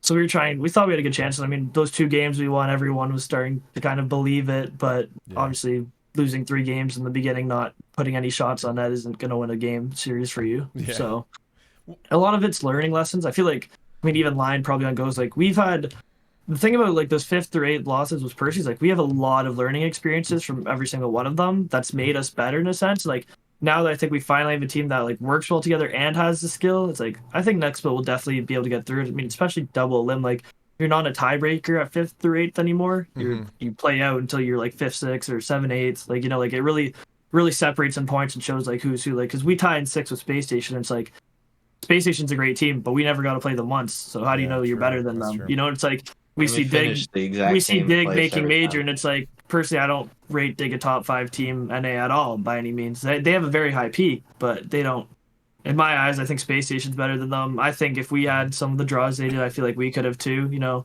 So we thought we had a good chance. I mean, those 2 games we won, everyone was starting to kind of believe it, but obviously losing 3 games in the beginning, not putting any shots on net isn't going to win a game series for you. Yeah. So a lot of it's learning lessons. I feel like, I mean, even Lion probably on goes, like we've had, the thing about like those 5th through 8th losses with Percy's, like we have a lot of learning experiences from every single one of them that's made us better in a sense. Like now that I think we finally have a team that like works well together and has the skill, it's like I think next split will definitely be able to get through it. I mean, especially double elim, like you're not a tiebreaker at 5th through 8th anymore. You play out until you're like 5th, 6th, or 7th, 8th. Like, you know, like it really separates in points and shows like who's who. Like, because we tie in 6th with Space Station, and it's like Space Station's a great team, but we never got to play them once. So how do you know you're better than them? True. You know, it's like we see Dig making major, and it's like personally I don't rate Dig a top 5 team NA at all by any means. They have a very high peak, but they don't. In my eyes, I think Space Station's better than them. I think if we had some of the draws they did, I feel like we could have too. You know,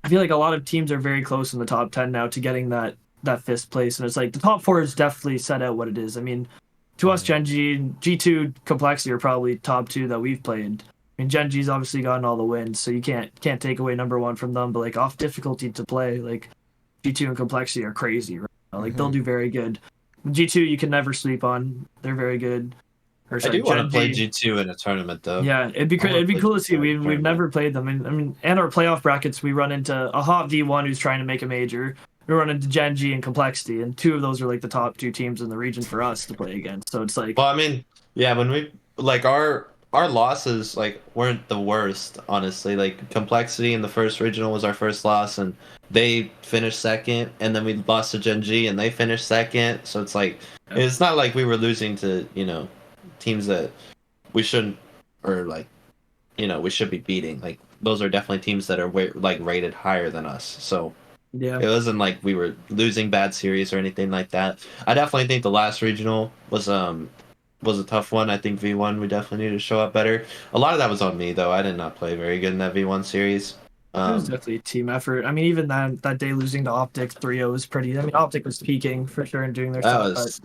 I feel like a lot of teams are very close in the top 10 now to getting that 5th place, and it's like the top 4 is definitely set out what it is. I mean, to us, Gen G, G2, Complexity are probably top 2 that we've played. I mean, Gen G's obviously gotten all the wins, so you can't take away number 1 from them. But like off difficulty to play, like G2 and Complexity are crazy right now. Like they'll do very good. G2 you can never sleep on; they're very good. I do want to play G2 in a tournament, though. Yeah, it'd be cool to see. We've never played them. I mean, and our playoff brackets, we run into a hot V1 who's trying to make a major. We run into Gen G and Complexity, and 2 of those are like the top 2 teams in the region for us to play against. So it's like, well, I mean, yeah, when we like our losses like weren't the worst, honestly. Like Complexity in the first regional was our first loss, and they finished 2nd, and then we lost to Gen G, and they finished 2nd. So it's like it's not like we were losing to teams that we shouldn't, or like we should be beating. Like those are definitely teams that are like rated higher than us. So yeah, it wasn't like we were losing bad series or anything like that. I definitely think the last regional was a tough one. I think V1 we definitely needed to show up better. A lot of that was on me though. I did not play very good in that V1 series. It was definitely a team effort. I mean, even that day losing to Optic 3-0 was pretty. I mean, Optic was peaking for sure and doing their stuff.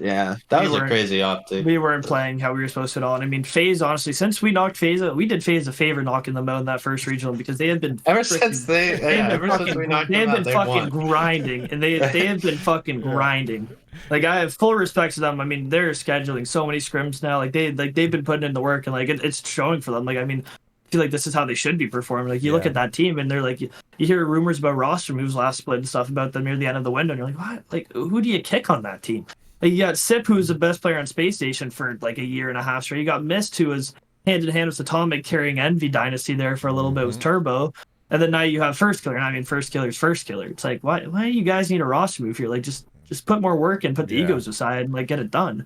That was a crazy Optic. We weren't playing how we were supposed to at all. And I mean, FaZe, honestly, since we knocked FaZe out, we did FaZe a favor knocking them out in that first regional because they had been since we knocked them out, they fucking grinding, and they have been fucking grinding. Like I have full respect to them. I mean, they're scheduling so many scrims now. Like they've been putting in the work, and like it's showing for them. Like I mean, I feel like this is how they should be performing. Like you look at that team, and they're like, you hear rumors about roster moves last split and stuff about them near the end of the window, and you're like, what? Like who do you kick on that team? Like you got Sip, who's the best player on Space Station for like a year and a half straight. You got Mist, who was hand in hand with Atomic carrying Envy Dynasty there for a little bit with Turbo. And then now you have First Killer. And I mean, First Killer's First Killer. It's like, why do you guys need a roster move here? Like just put more work in, put the egos aside, and like get it done.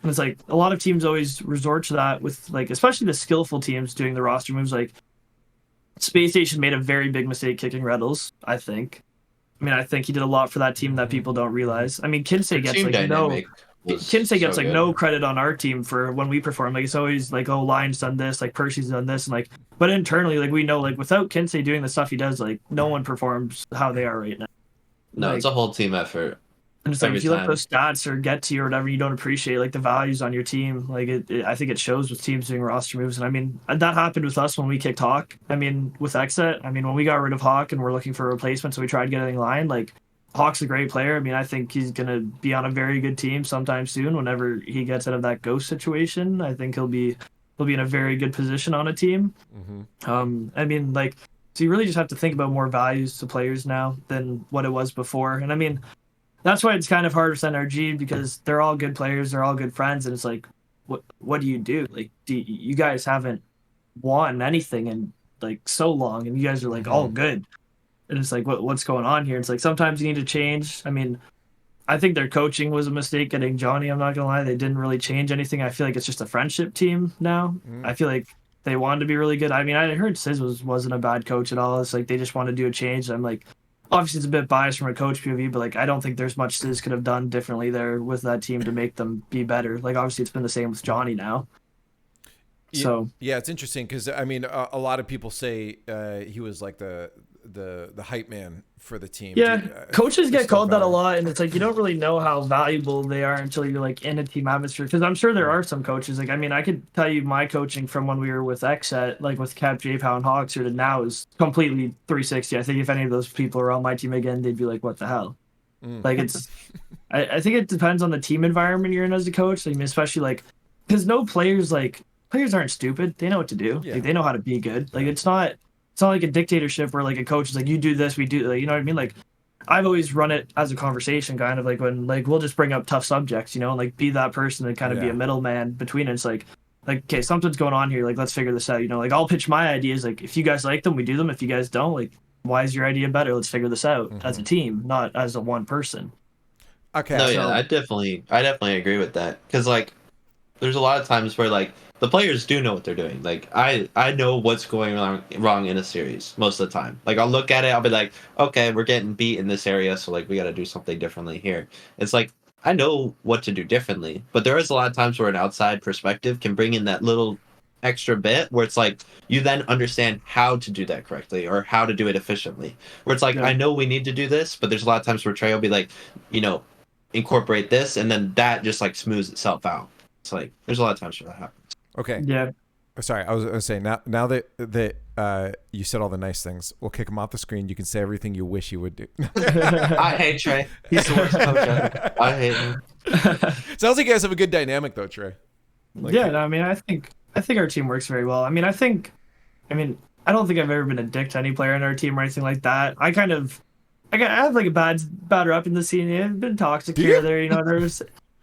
And it's like a lot of teams always resort to that with like, especially the skillful teams doing the roster moves. Like Space Station made a very big mistake kicking Reddles, I think. I mean, I think he did a lot for that team that people don't realize. I mean, Kinsey gets like no credit on our team for when we perform. Like it's always like, oh, Lion's done this, like Percy's done this, and like, but internally, like we know, like without Kinsey doing the stuff he does, like no one performs how they are right now. No, like, it's a whole team effort. And it's like if you let those stats or get to you or whatever, you don't appreciate like the values on your team. Like I think it shows with teams doing roster moves. And I mean that happened with us when we kicked Hawk. I mean with Exit. I mean when we got rid of Hawk and we're looking for a replacement, so we tried getting Lion. Like Hawk's a great player. I mean I think he's gonna be on a very good team sometime soon. Whenever he gets out of that ghost situation, I think he'll be in a very good position on a team. I mean like so you really just have to think about more values to players now than what it was before. And I mean. That's why it's kind of hard with NRG because they're all good players, they're all good friends, and it's like, what do you do? Like, you guys haven't won anything in like so long, and you guys are like all good, and it's like, what's going on here? It's like sometimes you need to change. I mean, I think their coaching was a mistake getting Johnny. I'm not gonna lie, they didn't really change anything. I feel like it's just a friendship team now. I feel like they wanted to be really good. I mean, I heard Sizz wasn't a bad coach at all. It's like they just want to do a change. I'm like. obviously it's a bit biased from a coach POV, but like I don't think there's much Stiz could have done differently there with that team to make them be better. Like obviously it's been the same with Johnny now. So yeah, it's interesting because I mean, a lot of people say he was like the hype man for the team. Yeah, coaches get called that a lot, and it's like you don't really know how valuable they are until you're like in a team atmosphere. Because I'm sure there are some coaches. Like I mean, I could tell you my coaching from when we were with Xset, like with Cap, J-Pow, and Hawks, to now is completely 360. I think if any of those people are on my team again, they'd be like, "What the hell?" Like it's, I think it depends on the team environment you're in as a coach. I mean, especially like because no players aren't stupid. They know what to do. Yeah. Like they know how to be good. Like it's not like a dictatorship where like a coach is like, you do this, we do, like, you know what I mean? Like I've always run it as a conversation, kind of like when like we'll just bring up tough subjects, you know, and like be that person and kind of be a middleman between it. It's like okay, something's going on here. Like let's figure this out. You know, like I'll pitch my ideas. Like if you guys like them, we do them. If you guys don't, like why is your idea better? Let's figure this out as a team, not as a one person. Okay. No, so, yeah, I definitely agree with that because like there's a lot of times where like the players do know what they're doing. Like I know what's going wrong in a series most of the time. Like I'll look at it, I'll be like, okay, we're getting beat in this area, so like we got to do something differently here. It's like I know what to do differently, but there is a lot of times where an outside perspective can bring in that little extra bit where it's like you then understand how to do that correctly or how to do it efficiently. Where it's like I know we need to do this, but there's a lot of times where Trey will be like, you know, incorporate this, and then that just like smooths itself out. It's like there's a lot of times where that happens. Okay. Yeah. Sorry, I was going to say now that you said all the nice things, we'll kick him off the screen. You can say everything you wish you would do. I hate Trey. He's the worst coach ever. I hate him. Sounds like you guys have a good dynamic though, Trey. Like, yeah, no, I mean, I think our team works very well. I mean, I don't think I've ever been a dick to any player in our team or anything like that. I have like a bad rep in the scene. I've been toxic here or there, you know.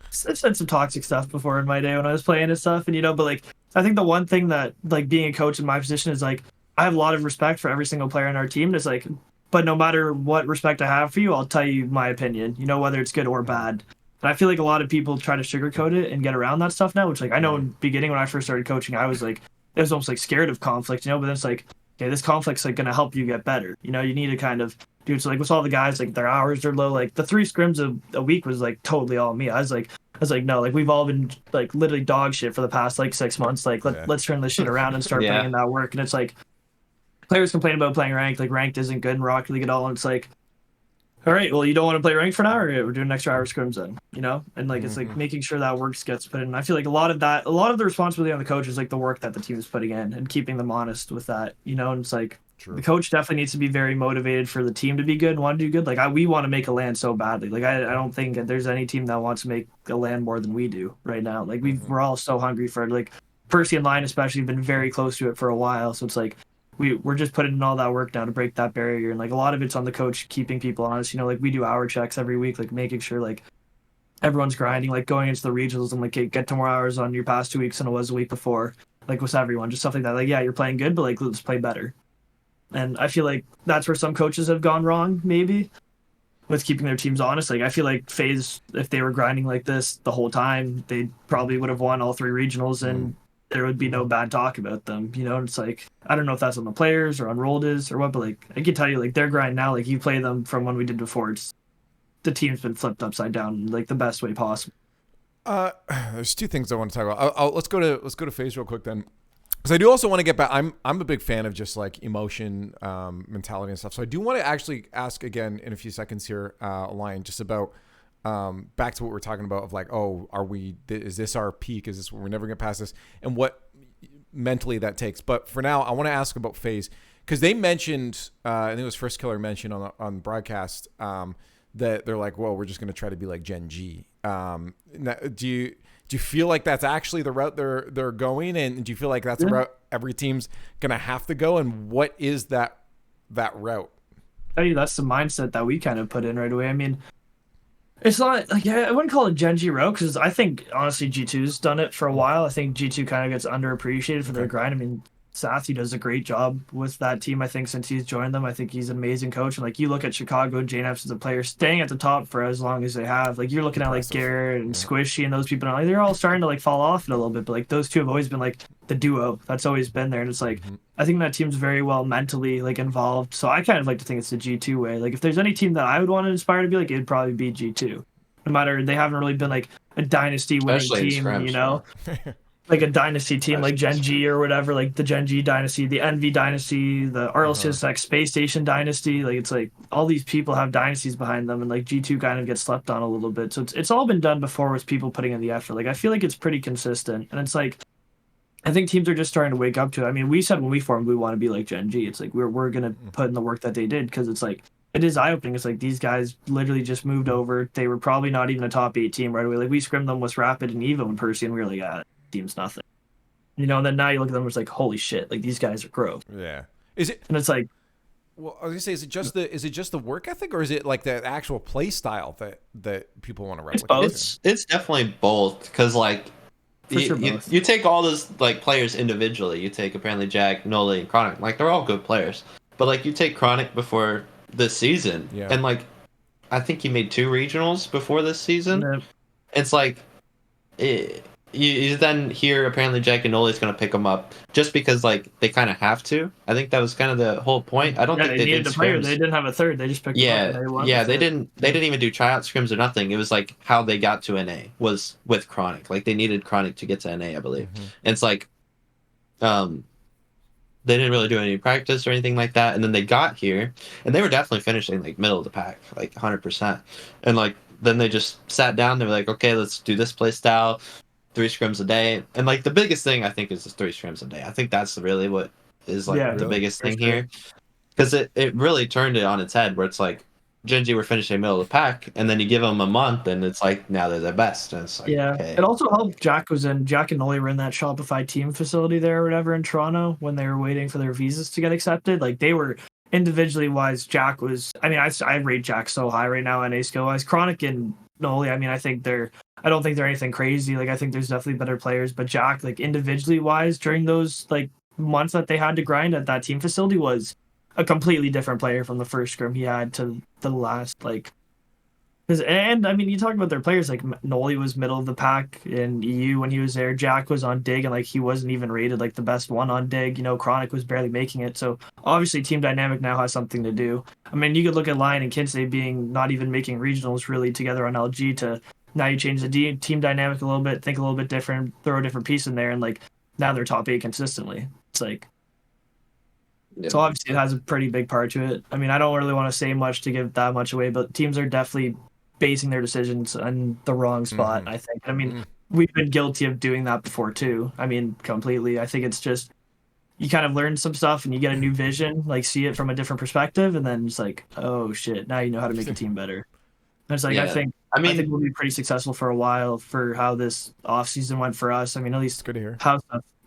I've said some toxic stuff before in my day when I was playing and stuff, and you know, but like I think the one thing that like being a coach in my position is like I have a lot of respect for every single player on our team. And it's like, but no matter what respect I have for you, I'll tell you my opinion, you know, whether it's good or bad. And I feel like a lot of people try to sugarcoat it and get around that stuff now, which like I know in the beginning when I first started coaching, I was almost like scared of conflict, you know, but then it's like, okay, this conflict's like gonna help you get better. You know, you need to kind of do it. So like with all the guys, like their hours are low, like the 3 scrims a week was like totally all me. I was like, no, like we've all been like literally dog shit for the past like 6 months. Like let's turn this shit around and start bringing that work. And it's like players complain about playing ranked, like ranked isn't good in Rocket League at all. And it's like, all right, well, you don't want to play ranked for an hour? We're doing an extra hour scrims then, you know? And like it's like making sure that work gets put in. And I feel like a lot of the responsibility on the coach is like the work that the team is putting in and keeping them honest with that, you know? And it's like the coach definitely needs to be very motivated for the team to be good and want to do good. Like we want to make a land so badly. Like I don't think there's any team that wants to make a land more than we do right now. Like we're all so hungry for it. Like Percy and Lion especially have been very close to it for a while. So it's like we're just putting in all that work now to break that barrier. And like a lot of it's on the coach keeping people honest. You know, like we do hour checks every week, like making sure like everyone's grinding, like going into the regionals and like get to more hours on your past 2 weeks than it was the week before. Like with everyone, just stuff like that. Like, yeah, you're playing good, but like let's play better. And I feel like that's where some coaches have gone wrong, maybe, with keeping their teams honest. Like, I feel like FaZe, if they were grinding like this the whole time, they probably would have won all 3 regionals and there would be no bad talk about them. You know, it's like, I don't know if that's on the players or on Rolled or what, but like, I can tell you, like, their grind now, like, you play them from when we did before, the team's been flipped upside down in, like, the best way possible. There's 2 things I want to talk about. Let's go to FaZe real quick then. Because I do also want to get back. I'm a big fan of just like emotion, mentality and stuff. So I do want to actually ask again in a few seconds here, Lion, just about back to what we're talking about of like, oh, is this our peak? Is this we're never gonna pass this? And what mentally that takes. But for now, I want to ask about FaZe because they mentioned, I think it was First Killer mentioned on the broadcast that they're like, well, we're just gonna try to be like Gen G. Do you feel like that's actually the route they're going, and do you feel like that's a route every team's gonna have to go? And what is that route? I mean, that's the mindset that we kind of put in right away. I mean, it's not like I wouldn't call it Gen G route because I think honestly G2's done it for a while. I think G2 kind of gets underappreciated for their grind. I mean, Sassy does a great job with that team. I think since he's joined them, I think he's an amazing coach. And like you look at Chicago, JNFs as a player staying at the top for as long as they have. Like you're looking at like Garrett and Squishy and those people, and like they're all starting to like fall off it a little bit. But like those two have always been like the duo that's always been there. And it's like I think that team's very well mentally like involved. So I kind of like to think it's the G2 way. Like if there's any team that I would want to inspire to be like, it'd probably be G2. No matter they haven't really been like a dynasty winning team, scrims, you know. Like a dynasty team like Gen G or whatever, like the Gen G dynasty, the Envy dynasty, the RLCS like Space Station dynasty. Like it's like all these people have dynasties behind them, and like G2 kind of gets slept on a little bit. So it's all been done before with people putting in the effort. Like I feel like it's pretty consistent, and it's like I think teams are just starting to wake up to it. I mean, we said when we formed we want to be like Gen G. It's like we're gonna put in the work that they did because it's like it is eye opening. It's like these guys literally just moved over. They were probably not even a top 8 team right away. Like we scrimmed them with Rapid and Evo in Percy, and we were like, team's nothing. You know, and then now you look at them, it's like, holy shit, like these guys are growth. Yeah. Is it? And it's like, well, I was gonna say, is it just the work ethic, or is it like the actual play style that people want to replicate? It's definitely both, because like you take all those like players individually. You take apparently Jack, Noli, and Chronic. Like they're all good players, but like you take Chronic before this season, and like I think he made 2 regionals before this season. Yeah. It's like you then hear apparently Jack and Noli's going to pick him up just because like they kind of have to. I think that was kind of the whole point. I don't think they needed a player. They didn't have a third. They just picked him up. They didn't even do tryout scrims or nothing. It was like how they got to NA was with Chronic. Like they needed Chronic to get to NA, I believe. And it's like they didn't really do any practice or anything like that. And then they got here and they were definitely finishing like middle of the pack, like 100%. And like then they just sat down. They were like, okay, let's do this play style. 3 scrims a day, and like the biggest thing I think is the 3 scrims a day. I think that's really what is like the biggest thing here, because it really turned it on its head where it's like Gen G were finishing middle of the pack, and then you give them a month, and it's like now they're the best. And it's like okay. It also helped. Jack and Noli were in that Shopify team facility there or whatever in Toronto when they were waiting for their visas to get accepted. Like they were individually wise. Jack was. I mean, I rate Jack so high right now NA skill wise. Chronic and Noli, I mean, I don't think they're anything crazy. Like, I think there's definitely better players, but Jack, like, individually wise, during those, like, months that they had to grind at that team facility was a completely different player from the first scrim he had to the last, like, and I mean, you talk about their players, like, Noli was middle of the pack in EU when he was there. Jack was on Dig, and, like, he wasn't even rated, like, the best one on Dig. You know, Chronic was barely making it. So, obviously, Team Dynamic now has something to do. I mean, you could look at Lion and Kinsey being not even making regionals really together on LG to now you change the team dynamic a little bit, think a little bit different, throw a different piece in there, and, like, now they're top 8 consistently. It's like... So, obviously, it has a pretty big part to it. I mean, I don't really want to say much to give that much away, but teams are definitely basing their decisions on the wrong spot, I think. I mean, we've been guilty of doing that before, too. I mean, completely. I think it's just... You kind of learn some stuff, and you get a new vision, like, see it from a different perspective, and then it's like, oh, shit, now you know how to make a team better. And it's like, I think we'll be pretty successful for a while for how this off season went for us. I mean, at least good to hear.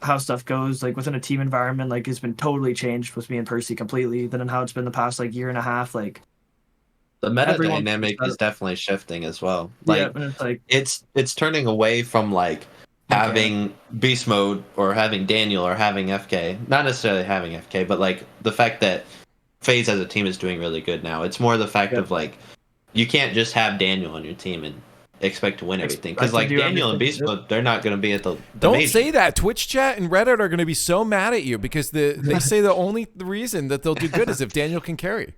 How stuff goes, like within a team environment, like it's been totally changed with me and Percy completely than how it's been the past like year and a half. Like the meta dynamic is definitely shifting as well. Like, it's like it's turning away from like having beast mode or having Daniel or having FK. Not necessarily having FK, but like the fact that FaZe as a team is doing really good now. It's more the fact of like you can't just have Daniel on your team and expect to win everything, because like Daniel and Beast Mode, they're not going to be at the don't major. Say that. Twitch chat and Reddit are going to be so mad at you because they say the reason that they'll do good is if Daniel can carry.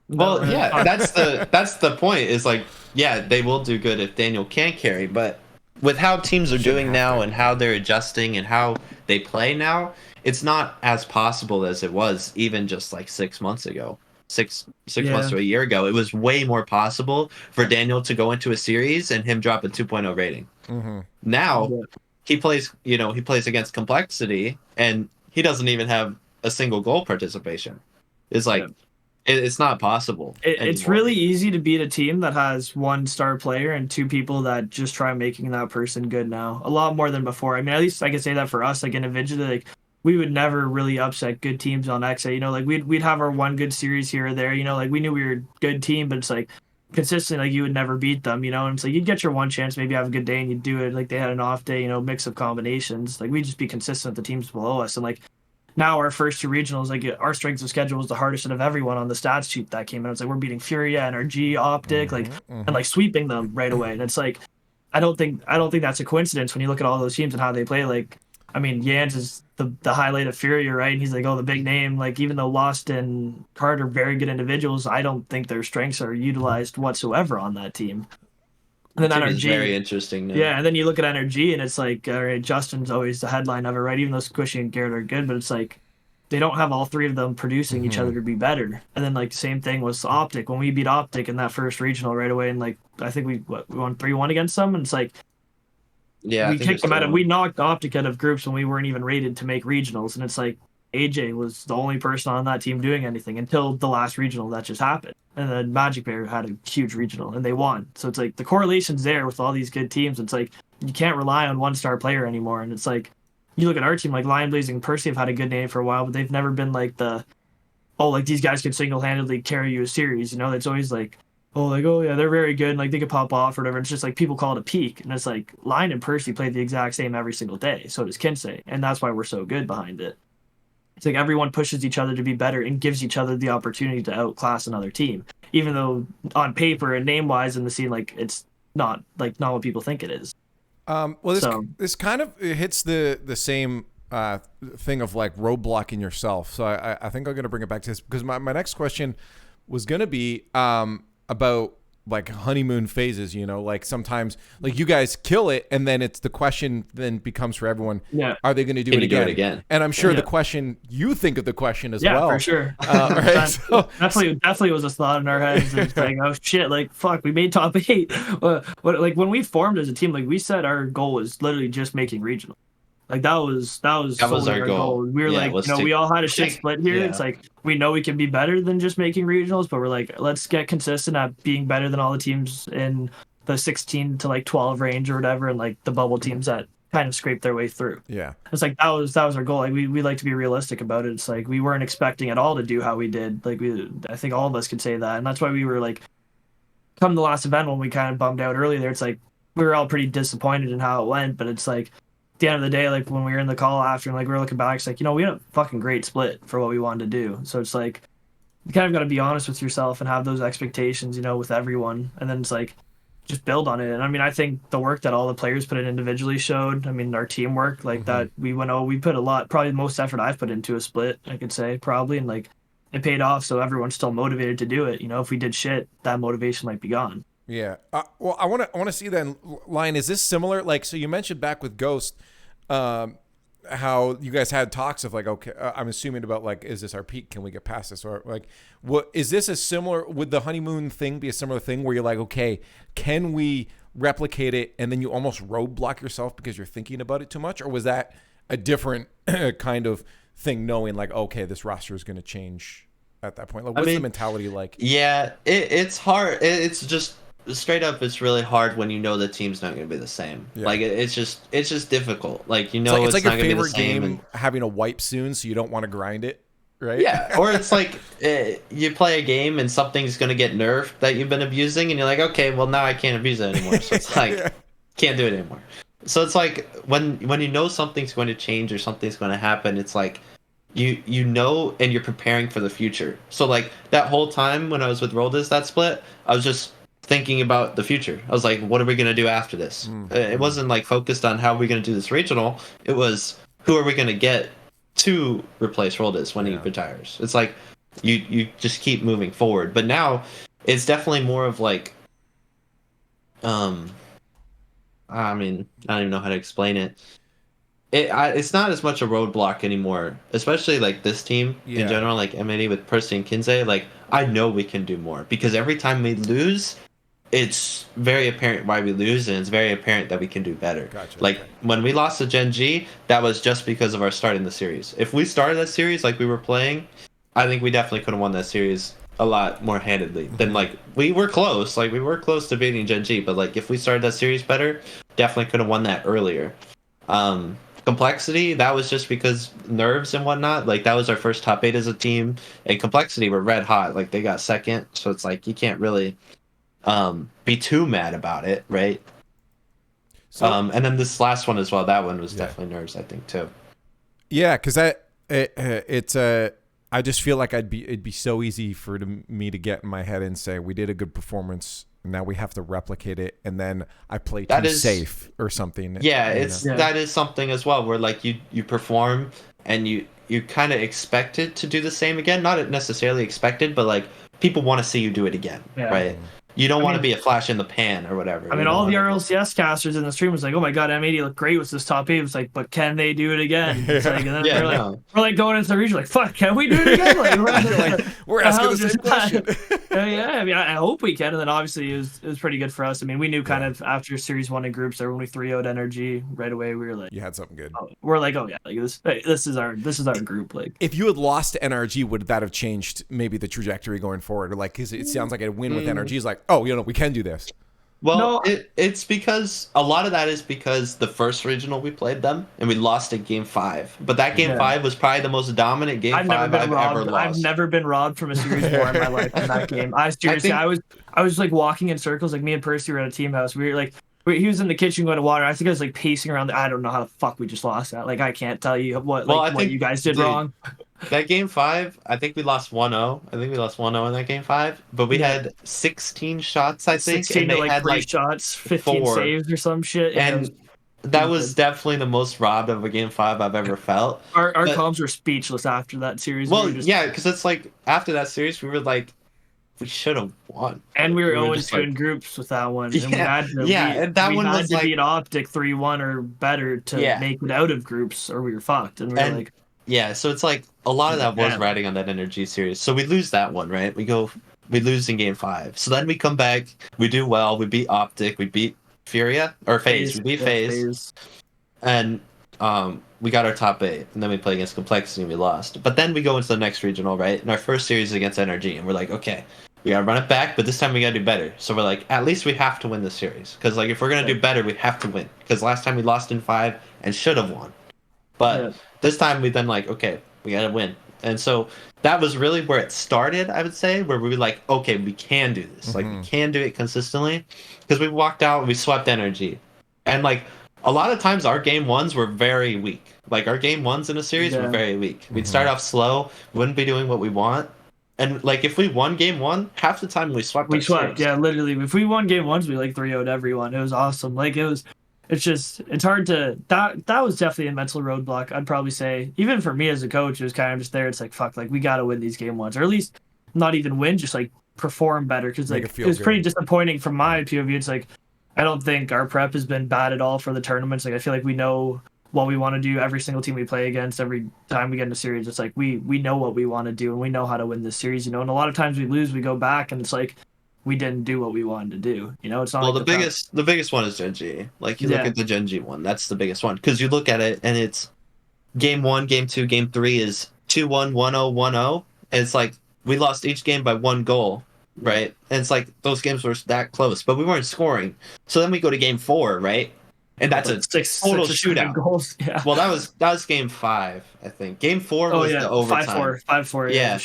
Well, yeah, that's the point. Is like, yeah, they will do good if Daniel can carry, but with how teams are doing now and how they're adjusting and how they play now, it's not as possible as it was even just like 6 months ago. Six months to a year ago, it was way more possible for Daniel to go into a series and him drop a 2.0 rating. Now he plays against Complexity and he doesn't even have a single goal participation. It's like it's not possible. It's really easy to beat a team that has 1 star player and 2 people that just try making that person good now. A lot more than before. I mean, at least I can say that for us, like individually, like we would never really upset good teams on XA. You know, like we'd have our 1 good series here or there. You know, like we knew we were a good team, but it's like consistently, like you would never beat them. You know, and it's like you'd get your 1 chance, maybe have a good day, and you'd do it. Like they had an off day. You know, mix of combinations. Like we'd just be consistent with the teams below us, and like now our first 2 regionals, like our strength of schedule was the hardest out of everyone on the stats sheet that came in. It's like we're beating Furia, NRG, Optic, and like sweeping them right away. And it's like I don't think that's a coincidence when you look at all those teams and how they play. Like, I mean, Jans is the highlight of Furia, right? And he's like, oh, the big name. Like, even though Lost and Card are very good individuals, I don't think their strengths are utilized whatsoever on that team. And then NRG NRG, very interesting. Now. Yeah, and then you look at NRG, and it's like, all right, Justin's always the headline of it, right? Even though Squishy and Garrett are good, but it's like they don't have all 3 of them producing each other to be better. And then like same thing was Optic when we beat Optic in that first regional right away, and like I think we won 3-1 against them, and it's like we kicked them out of. We knocked Optic out of groups when we weren't even rated to make regionals, and it's like AJ was the only person on that team doing anything until the last regional that just happened. And then Magic Bear had a huge regional and they won. So it's like the correlation's there with all these good teams. It's like you can't rely on one star player anymore. And it's like you look at our team, like Lionblaze and Percy have had a good name for a while, but they've never been like like these guys can single-handedly carry you a series. You know, it's always like, oh, yeah, they're very good. And like they could pop off or whatever. It's just like people call it a peak. And it's like Lion and Percy play the exact same every single day. So does Kinsey. And that's why we're so good behind it. It's like everyone pushes each other to be better and gives each other the opportunity to outclass another team, even though on paper and name-wise in the scene, like it's not what people think it is. This kind of hits the same thing of like roadblocking yourself. So I think I'm going to bring it back to this because my next question was going to be about like honeymoon phases, you know, like sometimes like you guys kill it and then it's the question then becomes for everyone, are they going to do it again? And I'm sure the question, you think of the question as well. Yeah, for sure. Right? So, definitely was a thought in our heads. It's like, oh shit, like fuck, we made top 8. Like when we formed as a team, like we said our goal was literally just making regional. Like that was our goal. We were like, we all had a shit split here. Yeah. It's like we know we can be better than just making regionals, but we're like, let's get consistent at being better than all the teams in the 16 to like 12 range or whatever, and like the bubble teams that kind of scrape their way through. Yeah, it's like that was our goal. Like we like to be realistic about it. It's like we weren't expecting at all to do how we did. Like I think all of us could say that, and that's why we were like, come the last event when we kind of bummed out early there. It's like we were all pretty disappointed in how it went, but it's like. At the end of the day, like when we were in the call after and like we were looking back, it's like, we had a fucking great split for what we wanted to do. So it's like you kind of got to be honest with yourself and have those expectations, with everyone, and then it's like just build on it. And I mean, I think the work that all the players put in individually showed. I mean, our teamwork like that we put a lot, probably the most effort I've put into a split, I could say probably, and like it paid off. So everyone's still motivated to do it. If we did shit, that motivation might be gone. Yeah. Well, I want to see then, Lion, is this similar? Like, so you mentioned back with Ghost, how you guys had talks of like, okay, I'm assuming about like, is this our peak? Can we get past this? Or like, what is this would the honeymoon thing be a similar thing where you're like, okay, can we replicate it? And then you almost roadblock yourself because you're thinking about it too much? Or was that a different kind of thing, knowing like, okay, this roster is going to change at that point? Like, what's the mentality like? Yeah, it's hard. It's just straight up, it's really hard when the team's not going to be the same. Yeah. Like it's just difficult. Like it's like your not favorite game having a wipe soon, so you don't want to grind it, right? Yeah. Or it's like you play a game and something's going to get nerfed that you've been abusing, and you're like, okay, well now I can't abuse it anymore. So it's like can't do it anymore. So it's like when something's going to change or something's going to happen, it's like you know, and you're preparing for the future. So like that whole time when I was with Roldis, that split, I was just thinking about the future. I was like, what are we going to do after this? It wasn't like focused on how we're going to do this regional. It was who are we going to get to replace Roldis when he retires. It's like you just keep moving forward. But now it's definitely more of like I mean, I don't even know how to explain it. It's not as much a roadblock anymore, especially like this team in general, like M80 with Percy and Kinsey. Like I know we can do more because every time we lose, it's very apparent why we lose, and it's very apparent that we can do better. Gotcha. Like when we lost to Gen G, that was just because of our start in the series. If we started that series like we were playing, I think we definitely could have won that series a lot more handedly than like we were close. Like we were close to beating Gen G, but like if we started that series better, definitely could have won that earlier. Complexity, that was just because nerves and whatnot. Like that was our first top 8 as a team, and Complexity were red hot. Like they got second, so it's like you can't really be too mad about it, right? So, and then this last one as well, that one was definitely nerves, I think, too. Yeah, because I just feel like it'd be so easy for me to get in my head and say we did a good performance. Now we have to replicate it, and then I play too safe or something. Yeah, that is something as well, where like you perform and you kind of expected to do the same again. Not necessarily expected, but like people want to see you do it again, right? You don't want to be a flash in the pan or whatever. I mean, all the RLCS casters in the stream was like, "Oh my god, M80 looked great with this top 8." It's like, but can they do it again? It's like, and then we're like going into the region, like, "Fuck, can we do it again?" Like, we're asking the same question. Yeah, I mean, I hope we can. And then obviously it was pretty good for us. I mean, we knew kind of after Series 1 in groups, there when we 3-0'd Energy right away, we were like, you had something good. We're like, oh yeah, like this is our group. Like, if you had lost to NRG, would that have changed maybe the trajectory going forward? Or like, because it sounds like a win with NRG is like, oh, we can do this. Well, it's because a lot of that is because the first regional we played them and we lost at game 5. But that game 5 was probably the most dominant game 5 I've ever lost. I've never been robbed from a series 4 in my life in that game. I was like walking in circles. Like me and Percy were at a team house. We were like, he was in the kitchen going to water. I think I was like pacing around. I don't know how the fuck we just lost that. Like I can't tell you what you guys did wrong. That game 5, I think we lost 1-0. I think we lost 1-0 in that game 5. But we had 16 shots, I think. 16 and to they like had 3 shots, 15 saves or some shit. And that was definitely the most robbed of a game 5 I've ever felt. Our comms were speechless after that series. Well, yeah, because it's like after that series, we were like, we should have won. And we were 0-2 in groups with that one. And we had to beat Optic 3-1 or better to make it out of groups, or we were fucked. And we were like... Yeah, so it's like a lot of that was riding on that Energy series. So we lose that one, right? We lose in game 5. So then we come back, we do well, we beat Optic, we beat Furia, or FaZe. We beat FaZe. And we got our top 8, and then we play against Complexity and we lost. But then we go into the next regional, right? And our first series is against Energy, and we're like, okay, we gotta run it back, but this time we gotta do better. So we're like, at least we have to win this series. Because like if we're gonna do better, we have to win. Because last time we lost in 5 and should have won. But this time we then like, okay, we gotta win. And so that was really where it started, I would say, where we were like, okay, we can do this. Like we can do it consistently. Because we walked out and we swept Energy. And like a lot of times our game 1s were very weak. Like our game 1s in a series were very weak. We'd start off slow, wouldn't be doing what we want. And like if we won game 1, half the time we swept. Series. Yeah, literally. If we won game 1s, we like 3-0'd everyone. It was awesome. Like it's hard to that was definitely a mental roadblock. I'd probably say even for me as a coach, it was kind of just there. It's like fuck, like we got to win these game 1s, or at least not even win, just like perform better. Because like it was pretty disappointing from my POV. It's like I don't think our prep has been bad at all for the tournaments. Like I feel like we know what we want to do every single team we play against. Every time we get in a series, it's like we know what we want to do and we know how to win this series. And a lot of times we lose, we go back and it's like we didn't do what we wanted to do. It's not. Well, like the biggest one is Gen G. Like you look at the Gen G one, that's the biggest one because you look at it and it's game 1, game 2, game 3 is 2-1, 1-0, 1-0, and it's like we lost each game by 1 goal, right? And it's like those games were that close, but we weren't scoring. So then we go to game 4, right? And that's a total shootout. Goals. Yeah. Well, that was game 5, I think. Game 4 was the overtime. 5-4. Yeah.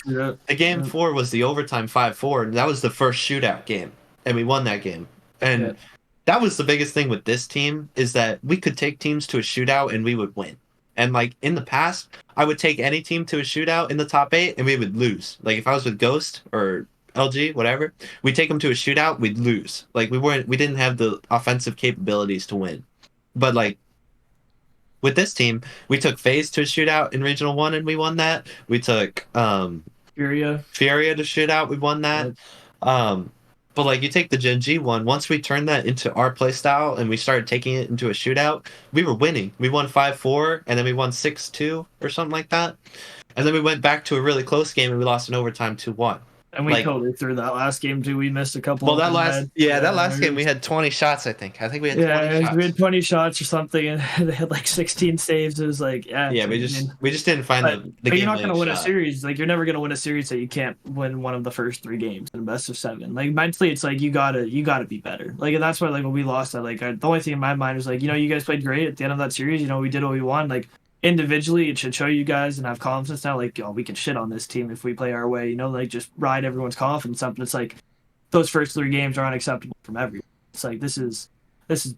The game 4 was the overtime 5-4, and that was the first shootout game, and we won that game. And that was the biggest thing with this team is that we could take teams to a shootout and we would win. And like in the past, I would take any team to a shootout in the top 8 and we would lose. Like if I was with Ghost or LG, whatever, we'd take them to a shootout, we'd lose. Like we didn't have the offensive capabilities to win. But like with this team, we took FaZe to a shootout in Regional 1 and we won that. We took Furia to shootout, we won that. But like you take the Gen G one, once we turned that into our play style and we started taking it into a shootout, we were winning. We won 5-4 and then we won 6-2 or something like that. And then we went back to a really close game and we lost in overtime 2-1. And we totally threw that last game too. We missed a couple. Well, that last game we had 20 shots. I think we had 20 shots. We had 20 shots or something, and they had like 16 saves. It was like we just didn't find the but game. You're not going to win a series. Like you're never going to win a series that you can't win one of the first 3 games in a best of 7. Like mentally, it's like you gotta be better. Like and that's why like when we lost that, like the only thing in my mind was like you guys played great at the end of that series. We did what we won. Like individually, it should show you guys and have confidence now. Like, we can shit on this team if we play our way. Like just ride everyone's confidence up. And it's like those first 3 games are unacceptable from everyone. It's like this is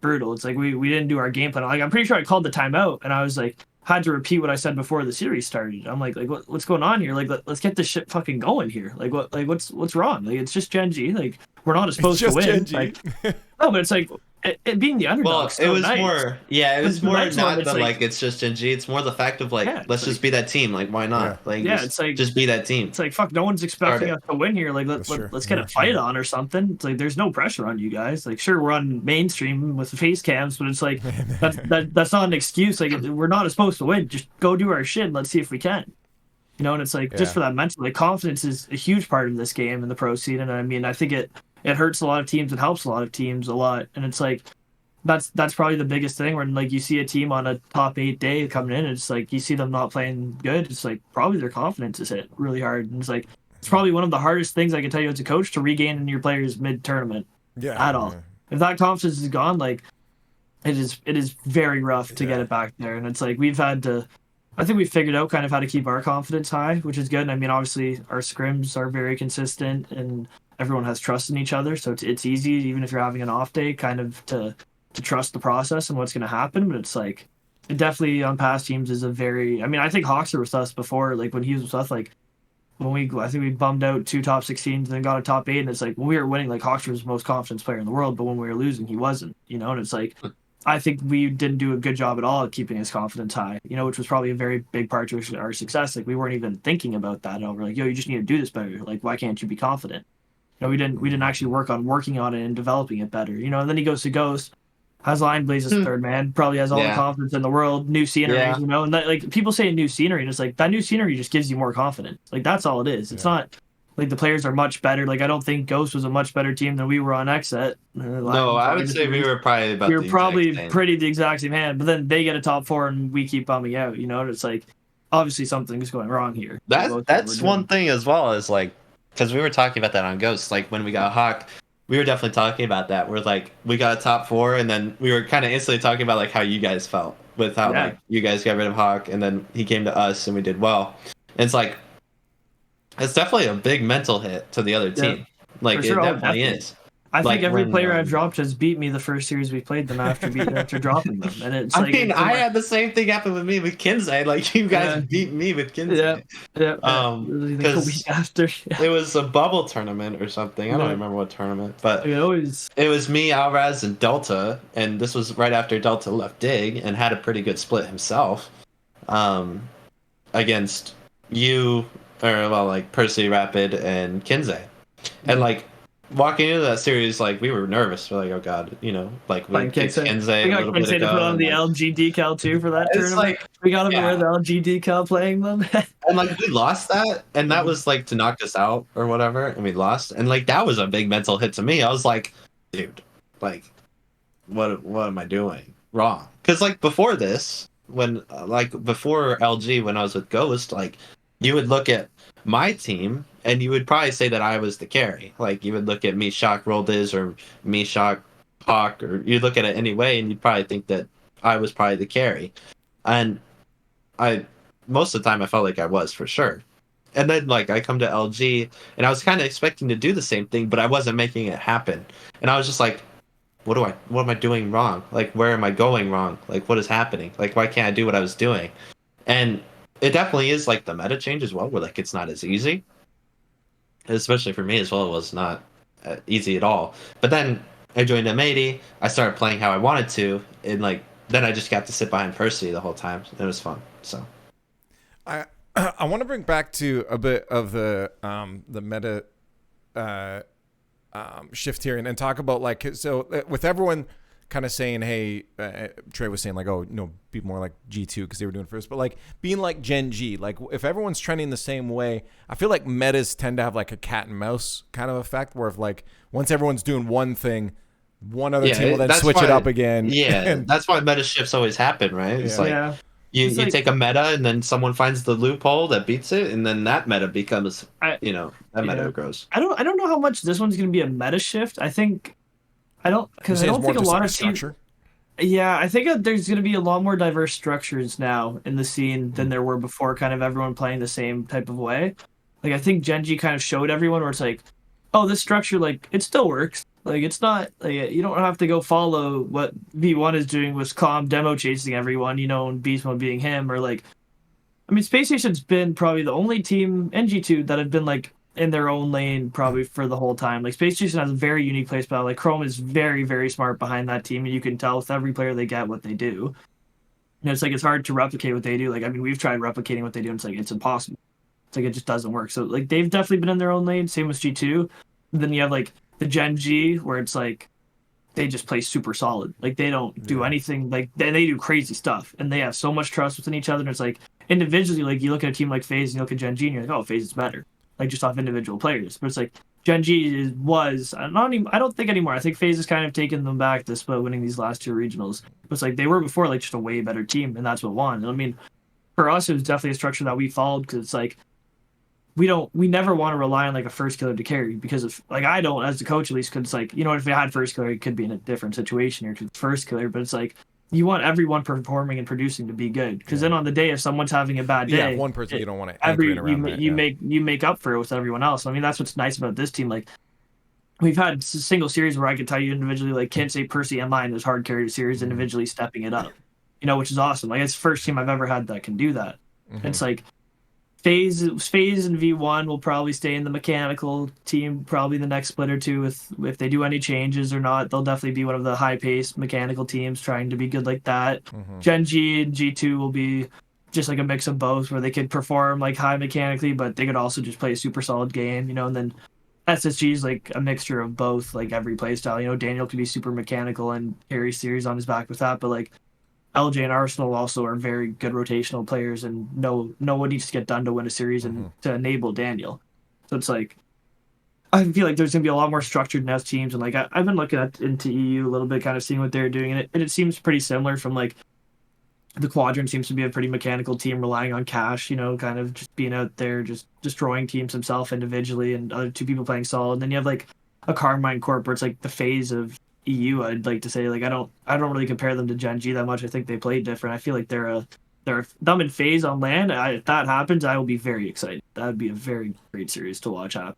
brutal. It's like we didn't do our game plan. Like I'm pretty sure I called the timeout and I was like had to repeat what I said before the series started. I'm like what's going on here? Like let's get this shit fucking going here. Like what's wrong? Like it's just Gen G. Like we're not supposed to win. Like no, but it's like it being the underdog. Well, it was nice. more, it was more not that like it's just Gen G. It's more the fact of like, let's just be that team. Like, why not? Like, it's like just be that team. It's like fuck, no one's expecting us to win here. Like let's get a fight on or something. It's like there's no pressure on you guys. Like sure, we're on mainstream with the face cams, but it's like that's not an excuse. Like we're not supposed to win. Just go do our shit and let's see if we can. You know, and it's like just for that mental, like confidence is a huge part of this game in the pro scene. And I mean, I think it hurts a lot of teams. It helps a lot of teams a lot. And it's like that's probably the biggest thing when like you see a team on a top 8 day coming in, it's like you see them not playing good. It's like probably their confidence is hit really hard. And it's like it's probably one of the hardest things I can tell you as a coach to regain in your players mid tournament. At all. If that confidence is gone, like it is very rough to get it back there. And it's like I think we've figured out kind of how to keep our confidence high, which is good. And I mean, obviously our scrims are very consistent and everyone has trust in each other. So it's easy, even if you're having an off day, kind of to trust the process and what's going to happen. But it's like, it definitely on past teams is a very, I mean, I think Hawks were with us before, like when he was with us, like I think we bummed out 2 top 16s and then got a top 8. And it's like when we were winning, like Hawks was the most confident player in the world. But when we were losing, he wasn't, you know, and it's like, I think we didn't do a good job at all at keeping his confidence high, you know, which was probably a very big part to our success. Like we weren't even thinking about that. We're like, yo, you just need to do this better. Like, why can't you be confident? You know, we didn't actually working on it and developing it better, you know. And then he goes to Ghost, has Lionblaze as third man, probably has all the confidence in the world, new scenery, you know. And that, like people say new scenery, and it's like that new scenery just gives you more confidence. Like that's all it is. It's not like the players are much better. Like I don't think Ghost was a much better team than we were on Xset. No, I would say we were probably about. We were probably pretty the exact same hand. But then they get a top 4 and we keep bumming out. You know, and it's like obviously something's going wrong here. That's one thing as well as like because we were talking about that on Ghost. Like when we got Hawk, we were definitely talking about that. We're like we got a top 4, and then we were kind of instantly talking about like how you guys felt with how like you guys got rid of Hawk, and then he came to us and we did well. And it's like. It's definitely a big mental hit to the other team. Like it definitely is. I think every player I've dropped has beat me the first series we played them after dropping them, and it's. I mean, I had the same thing happen with me with Kinsey. Like you guys beat me with Kinsey. Because after it was a bubble tournament or something. I don't remember what tournament, but it was me, Alraz, and Delta, and this was right after Delta left Dig and had a pretty good split himself, against you. Or well, like Percy, Rapid, and Kinsey, and like walking into that series, like we were nervous. We're like, oh god, you know, like we kicked Kinsey. We got Kinsey to put on the LG decal too for that tournament. Like, we got him to wear the LG decal playing them. And like we lost that, and that was like to knock us out or whatever, and we lost, and like that was a big mental hit to me. I was like, dude, like, what am I doing wrong? Because like before this, when like before LG, when I was with Ghost, like. You would look at my team and you would probably say that I was the carry. Like you would look at me Shock Roldiz or me Shock Hawk, or you'd look at it anyway and you'd probably think that I was probably the carry. And most of the time I felt like I was for sure. And then like I come to LG and I was kind of expecting to do the same thing, but I wasn't making it happen. And I was just like, what am I doing wrong? Like where am I going wrong? Like what is happening? Like why can't I do what I was doing? And it definitely is like the meta change as well, where like it's not as easy, especially for me as well. It was not easy at all. But then I joined M80. I started playing how I wanted to, and like then I just got to sit behind Percy the whole time. It was fun. So I want to bring back to a bit of the meta shift here and talk about like so with everyone. Kind of saying, hey, Trey was saying like, oh, no, be more like G2 because they were doing first, but like being like Gen G, like if everyone's trending the same way, I feel like metas tend to have like a cat and mouse kind of effect where if like once everyone's doing one thing, one other team will then switch it up again. Yeah, and that's why meta shifts always happen, right? It's like you take a meta and then someone finds the loophole that beats it, and then that meta becomes, meta grows. I don't know how much this one's going to be a meta shift. I think I don't think a lot of teams. Yeah, I think there's going to be a lot more diverse structures now in the scene than there were before. Kind of everyone playing the same type of way. Like I think Gen G kind of showed everyone where it's like, oh, this structure like it still works. Like, it's not like you don't have to go follow what V1 is doing with Calm demo chasing everyone, and Beast Mode being him, or like, I mean, Space Station's been probably the only team in G2 that have been like in their own lane probably for the whole time. Like, Space Station has a very unique playstyle. Like, Chrome is very, very smart behind that team, and you can tell with every player they get what they do. It's like it's hard to replicate what they do. Like, I mean, we've tried replicating what they do, and it's like it's impossible. It's like it just doesn't work. So like they've definitely been in their own lane. Same with G2. And then you have like the Gen G where it's like they just play super solid. Like they don't do anything. Like they do crazy stuff, and they have so much trust within each other. And it's like individually, like you look at a team like FaZe and you look at Gen G, and you're like, oh, FaZe is better. Like just off individual players. But it's like Gen G was I don't think anymore. I think FaZe has kind of taken them back despite winning these last 2 regionals. But it's like they were before like just a way better team, and that's what won. I mean, for us, it was definitely a structure that we followed because it's like we never want to rely on like a first killer to carry because of like I don't as the coach at least because it's like if we had first killer it could be in a different situation here because first killer, but it's like you want everyone performing and producing to be good because then on the day if someone's having a bad day, one person you don't want to you make up for it with everyone else. I mean that's what's nice about this team. Like we've had single series where I could tell you individually like can't say Percy and mine is hard carried series individually stepping it up, which is awesome. Like it's the first team I've ever had that can do that. It's like FaZe and V1 will probably stay in the mechanical team probably the next split or two if they do any changes or not. They'll definitely be one of the high-paced mechanical teams trying to be good like that. Gen G and G2 will be just like a mix of both where they could perform like high mechanically, but they could also just play a super solid game, and then SSG is like a mixture of both, like every play style. Daniel could be super mechanical and carry series on his back with that, but like LJ and Arsenal also are very good rotational players and know what needs to get done to win a series and to enable Daniel. So it's like I feel like there's gonna be a lot more structured in teams, and like I've been looking into EU a little bit, kind of seeing what they're doing, and it seems pretty similar. From like the Quadrant seems to be a pretty mechanical team, relying on Cash, kind of just being out there, just destroying teams himself individually, and other 2 people playing solid. And then you have like a Carmine Corp, where it's like the phase of EU. I'd like to say like I don't really compare them to Gen G that much. I think they play different. I feel like they're them in FaZe on LAN. If that happens, I will be very excited. That would be a very great series to watch happen.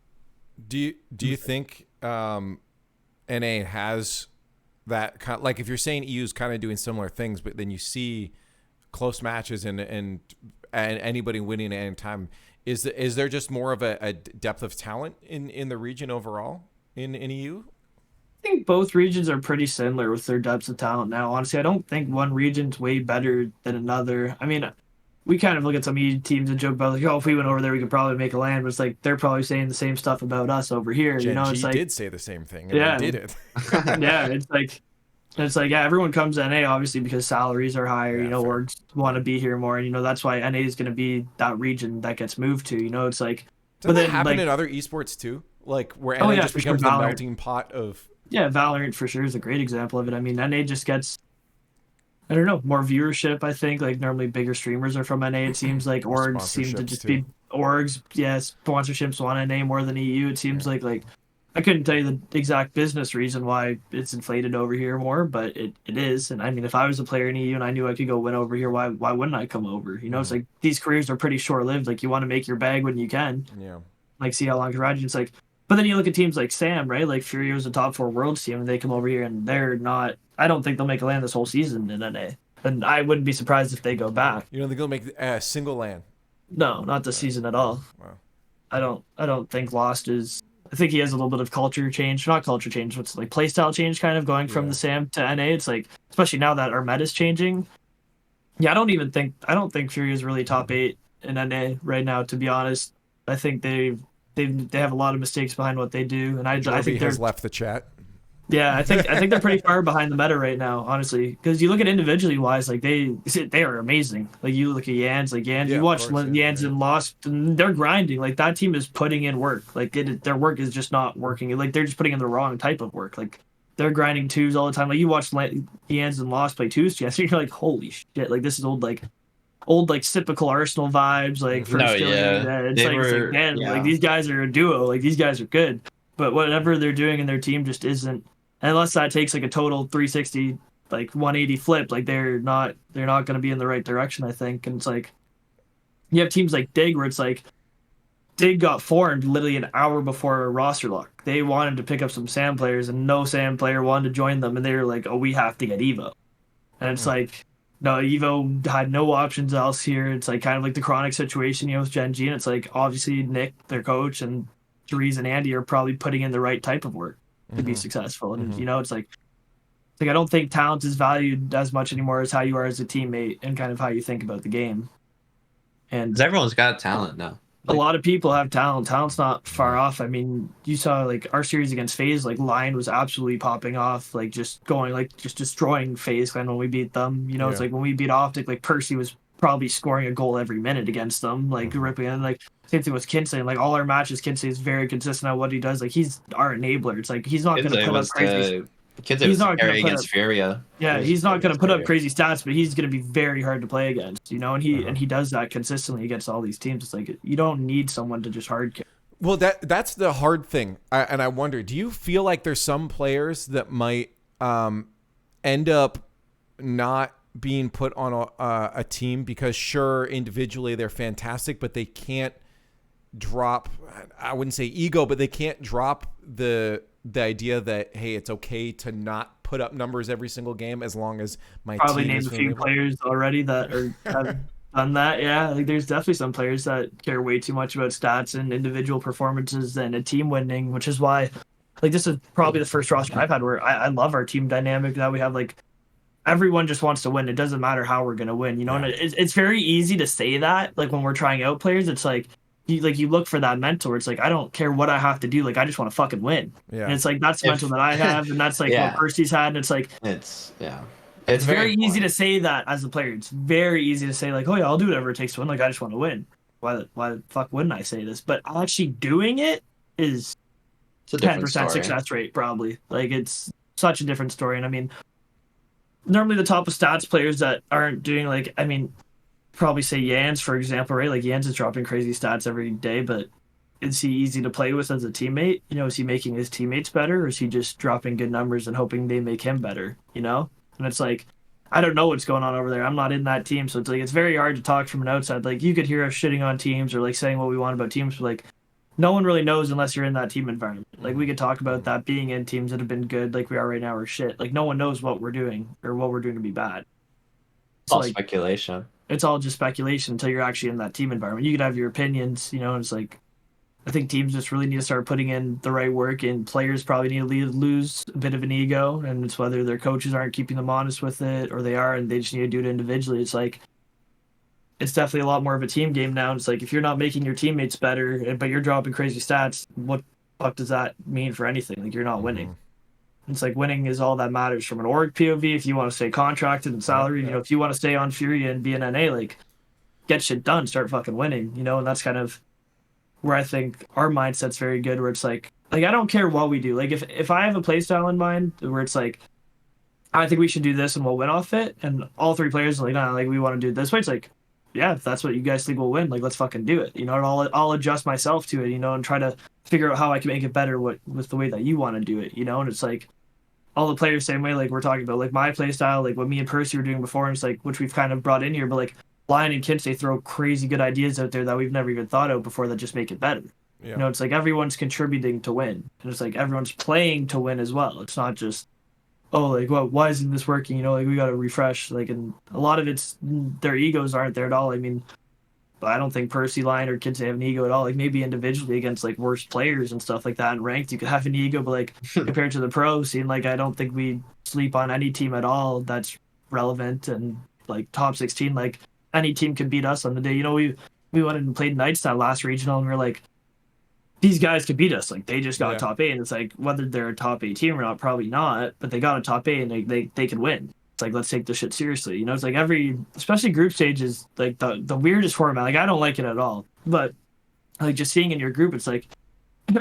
Do you think NA has that kind of, like if you're saying EU's kind of doing similar things, but then you see close matches and anybody winning at any time, is there just more of a depth of talent in the region overall in EU? I think both regions are pretty similar with their depths of talent now. Honestly, I don't think one region's way better than another. I mean, we kind of look at some teams and joke about like, oh, if we went over there, we could probably make a land. But it's like they're probably saying the same stuff about us over here. Gen It's G like did say the same thing, and they did it. Yeah, it's like yeah, everyone comes to NA obviously because salaries are higher. Orgs want to be here more, and that's why NA is going to be that region that gets moved to. It's like, doesn't that happen in other esports too? Like where NA just becomes the melting pot of. Yeah, Valorant for sure is a great example of it. I mean, NA just gets, I don't know, more viewership, I think. Like, normally bigger streamers are from NA, it seems like. Orgs seem to just be... Orgs, yes, sponsorships want NA more than EU. It seems like I couldn't tell you the exact business reason why it's inflated over here more, but it is. And, I mean, if I was a player in EU and I knew I could go win over here, why wouldn't I come over? It's like, these careers are pretty short-lived. Like, you want to make your bag when you can. Yeah. Like, see how long you can ride. It's like... But then you look at teams like Sam, right? Like Furio's a top 4 worlds team, and they come over here and they're not. I don't think they'll make a land this whole season in NA, and I wouldn't be surprised if they go back. You don't think they'll make a single land? No, not this season at all. Wow. I don't think Lost is. I think he has a little bit of culture change, not culture change, but it's like playstyle change, kind of going from the Sam to NA. It's like, especially now that our meta's changing. Yeah, I don't think Fury is really top 8 in NA right now. To be honest, I think they have a lot of mistakes behind what they do, and I think has left the chat. Yeah, I think they're pretty far behind the meta right now, honestly. Because you look at individually wise, like they are amazing. Like you look at Yans, you watch Yans and Lost, and they're grinding. Like that team is putting in work. Like their work is just not working. Like they're just putting in the wrong type of work. Like they're grinding 2s all the time. Like you watch Yans and Lost play 2s yesterday, you're like, holy shit! Like this is old typical Arsenal vibes, like first like these guys are a duo, like these guys are good, but whatever they're doing in their team just isn't, unless that takes like a total 360 like 180 flip, like they're not going to be in the right direction, I think. And it's like you have teams like Dig where it's like Dig got formed literally an hour before roster lock. They wanted to pick up some SAM players, and no SAM player wanted to join them, and they were like, "Oh, we have to get Evo." And it's like, no, Evo had no options else here. It's like kind of like the chronic situation, with Gen G, and it's like obviously Nick, their coach, and Therese and Andy are probably putting in the right type of work to be successful. And it's like I don't think talent is valued as much anymore as how you are as a teammate and kind of how you think about the game. And 'Cause everyone's got talent now. A lot of people have talent. Talent's not far off. I mean, you saw like our series against FaZe, like Lion was absolutely popping off, like just destroying FaZe when we beat them. It's like when we beat Optic, like Percy was probably scoring a goal every minute against them, like ripping in. Like same thing with Kinsey. Like all our matches, Kinsey is very consistent at what he does. Like he's our enabler. It's like he's not going to put up crazy. He's not going to against Furia. Yeah, he's not going to put up crazy stats, but he's going to be very hard to play against, and he does that consistently against all these teams. It's like you don't need someone to just hard kick. Well, that's the hard thing, and I wonder, do you feel like there's some players that might end up not being put on a team because sure, individually they're fantastic, but they can't drop, I wouldn't say ego, but they can't drop the idea that, hey, it's okay to not put up numbers every single game as long as my probably team named a few players already that have done that. Yeah, like there's definitely some players that care way too much about stats and individual performances than a team winning, which is why like this is probably the first roster I've had where I love our team dynamic that we have. Like everyone just wants to win. It doesn't matter how we're gonna win, and it's very easy to say that like when we're trying out players. It's like you look for that mentor. It's like I don't care what I have to do. Like I just want to fucking win. Yeah. And it's like that's the mental that I have, and that's like what Percy's had. And it's like it's very easy to say that as a player. It's very easy to say like, oh yeah, I'll do whatever it takes to win. Like I just want to win. Why the fuck wouldn't I say this? But actually doing it is 10% success rate probably. Like it's such a different story. And I mean, normally the top of stats players that aren't doing like, I mean, probably say Jans, for example, right? Like Jans is dropping crazy stats every day, but is he easy to play with as a teammate? Is he making his teammates better, or is he just dropping good numbers and hoping they make him better? And it's like, I don't know what's going on over there. I'm not in that team, so it's like it's very hard to talk from an outside. Like you could hear us shitting on teams or like saying what we want about teams, but like no one really knows unless you're in that team environment. Like we could talk about that being in teams that have been good, like we are right now, or shit. Like no one knows what we're doing or what we're doing to be bad. It's all speculation. It's all just speculation until you're actually in that team environment. You could have your opinions, and it's like, I think teams just really need to start putting in the right work, and players probably need to lose a bit of an ego, and it's whether their coaches aren't keeping them honest with it, or they are, and they just need to do it individually. It's like, it's definitely a lot more of a team game now. It's like, if you're not making your teammates better, but you're dropping crazy stats, what the fuck does that mean for anything? Like, you're not winning. It's like winning is all that matters from an org POV. If you want to stay contracted and salaried, if you want to stay on Fury and be an NA, like get shit done, start fucking winning, and that's kind of where I think our mindset's very good, where it's like I don't care what we do. Like if I have a play style in mind where it's like, I think we should do this and we'll win off it, and all three players are like, nah, like we want to do it this way. It's like, yeah, if that's what you guys think will win, like let's fucking do it. And I'll adjust myself to it, and try to figure out how I can make it better with the way that you want to do it, and it's like, all the players same way, like we're talking about, like my play style, like what me and Percy were doing before, and it's like, which we've kind of brought in here, but like Lion and Kinsey throw crazy good ideas out there that we've never even thought of before that just make it better. Yeah. It's like everyone's contributing to win, and it's like everyone's playing to win as well. It's not just, oh, like, well, why isn't this working? Like we got to refresh. Like, and a lot of it's their egos aren't there at all. I mean, but I don't think Percy, Lion, or Kinsey have an ego at all. Like maybe individually against like worst players and stuff like that in ranked, you could have an ego, but like compared to the pro scene, like I don't think we sleep on any team at all that's relevant, and like top 16, like any team could beat us on the day. We went and played Knights that last regional, and we are like, these guys could beat us. Like they just got top 8, and it's like whether they're a top 8 team or not, probably not, but they got a top 8 and they can win. It's like, let's take this shit seriously. It's like especially group stage is like the weirdest format. Like I don't like it at all, but like just seeing in your group, it's like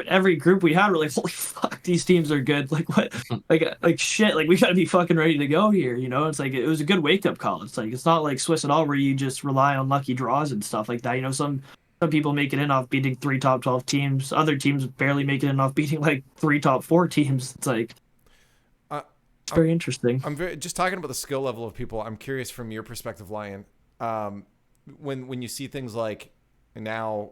every group we had, we're like, holy fuck, these teams are good. Like what, like shit, like we gotta be fucking ready to go here. It's like, it was a good wake up call. It's like, it's not like Swiss at all where you just rely on lucky draws and stuff like that. Some people make it in off beating 3 top 12 teams. Other teams barely make it in off beating like 3 top 4 teams. It's like, it's very interesting. Just talking about the skill level of people. I'm curious from your perspective, Lion. When you see things like now,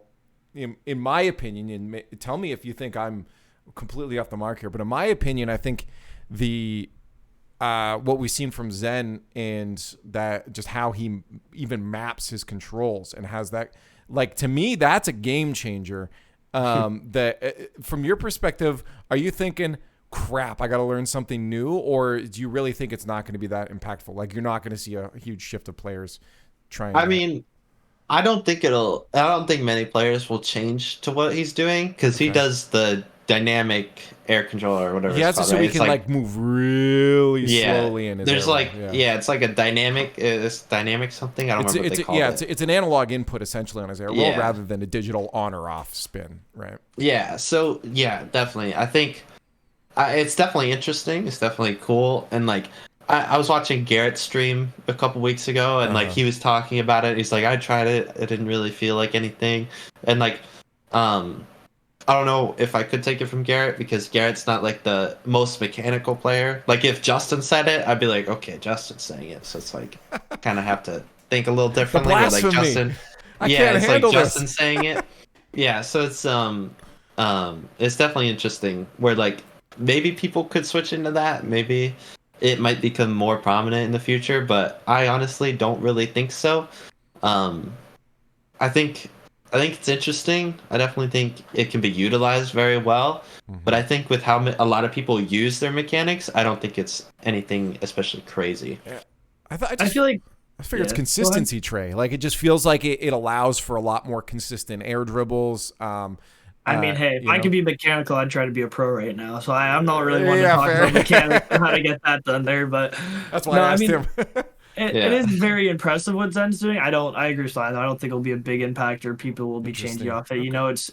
in my opinion, and tell me if you think I'm completely off the mark here, but in my opinion, I think the what we've seen from Zen and that just how he even maps his controls and has that, like, to me, that's a game changer. That from your perspective, are you thinking, crap, I got to learn something new, or do you really think it's not going to be that impactful? Like, you're not going to see a huge shift of players trying. I mean, I don't think many players will change to what he's doing, because he does the dynamic air controller or whatever. He has it so he can like move really slowly in his there's it's like a dynamic it's dynamic something. I don't remember what they call it. It's an analog input essentially on his air roll rather than a digital on or off spin, right? Yeah, so definitely. I think it's definitely interesting. It's definitely cool. And like I was watching Garrett's stream a couple weeks ago, and like he was talking about it. He's like, I tried it. It didn't really feel like anything. And like, I don't know if I could take it from Garrett, because Garrett's not like the most mechanical player. Like if Justin said it, I'd be like, okay, Justin's saying it. So it's like, kind of have to think a little differently. Or like Justin, it's like Justin saying it. Yeah. So it's definitely interesting where like maybe people could switch into that. Maybe it might become more prominent in the future, but I honestly don't really think so. I think it's interesting. I definitely think it can be utilized very well. Mm-hmm. But I think with how a lot of people use their mechanics, I don't think it's anything especially crazy. Yeah. I figure it's consistency, Trey. Like it just feels like it allows for a lot more consistent air dribbles. I mean, hey, if I could be mechanical, I'd try to be a pro right now. So I'm not really one to talk about mechanics and how to get that done there. But that's why I asked him. It is very impressive what Zen's doing. I agree with Lion. I don't think it'll be a big impact or people will be changing off it. Okay. You know, it's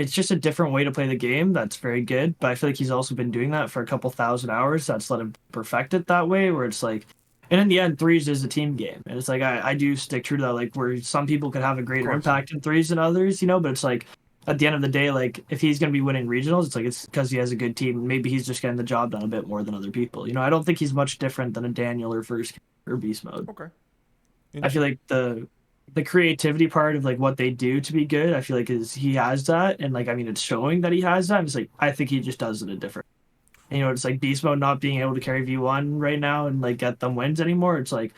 just a different way to play the game. That's very good. But I feel like he's also been doing that for a couple thousand hours. That's let him perfect it that way, where it's like, and in the end, threes is a team game. And it's like, I do stick true to that, like where some people could have a greater impact in threes than others, you know, but it's like, at the end of the day, like if he's going to be winning regionals, it's like it's because he has a good team. Maybe he's just getting the job done a bit more than other people. You know, I don't think he's much different than a Daniel or First or Beast Mode. Okay. I feel like the creativity part of like what they do to be good, I feel like he has that, and like I mean, it's showing that he has that. It's like I think he just does it a different. And, you know, it's like Beast Mode not being able to carry V1 right now and like get them wins anymore. It's like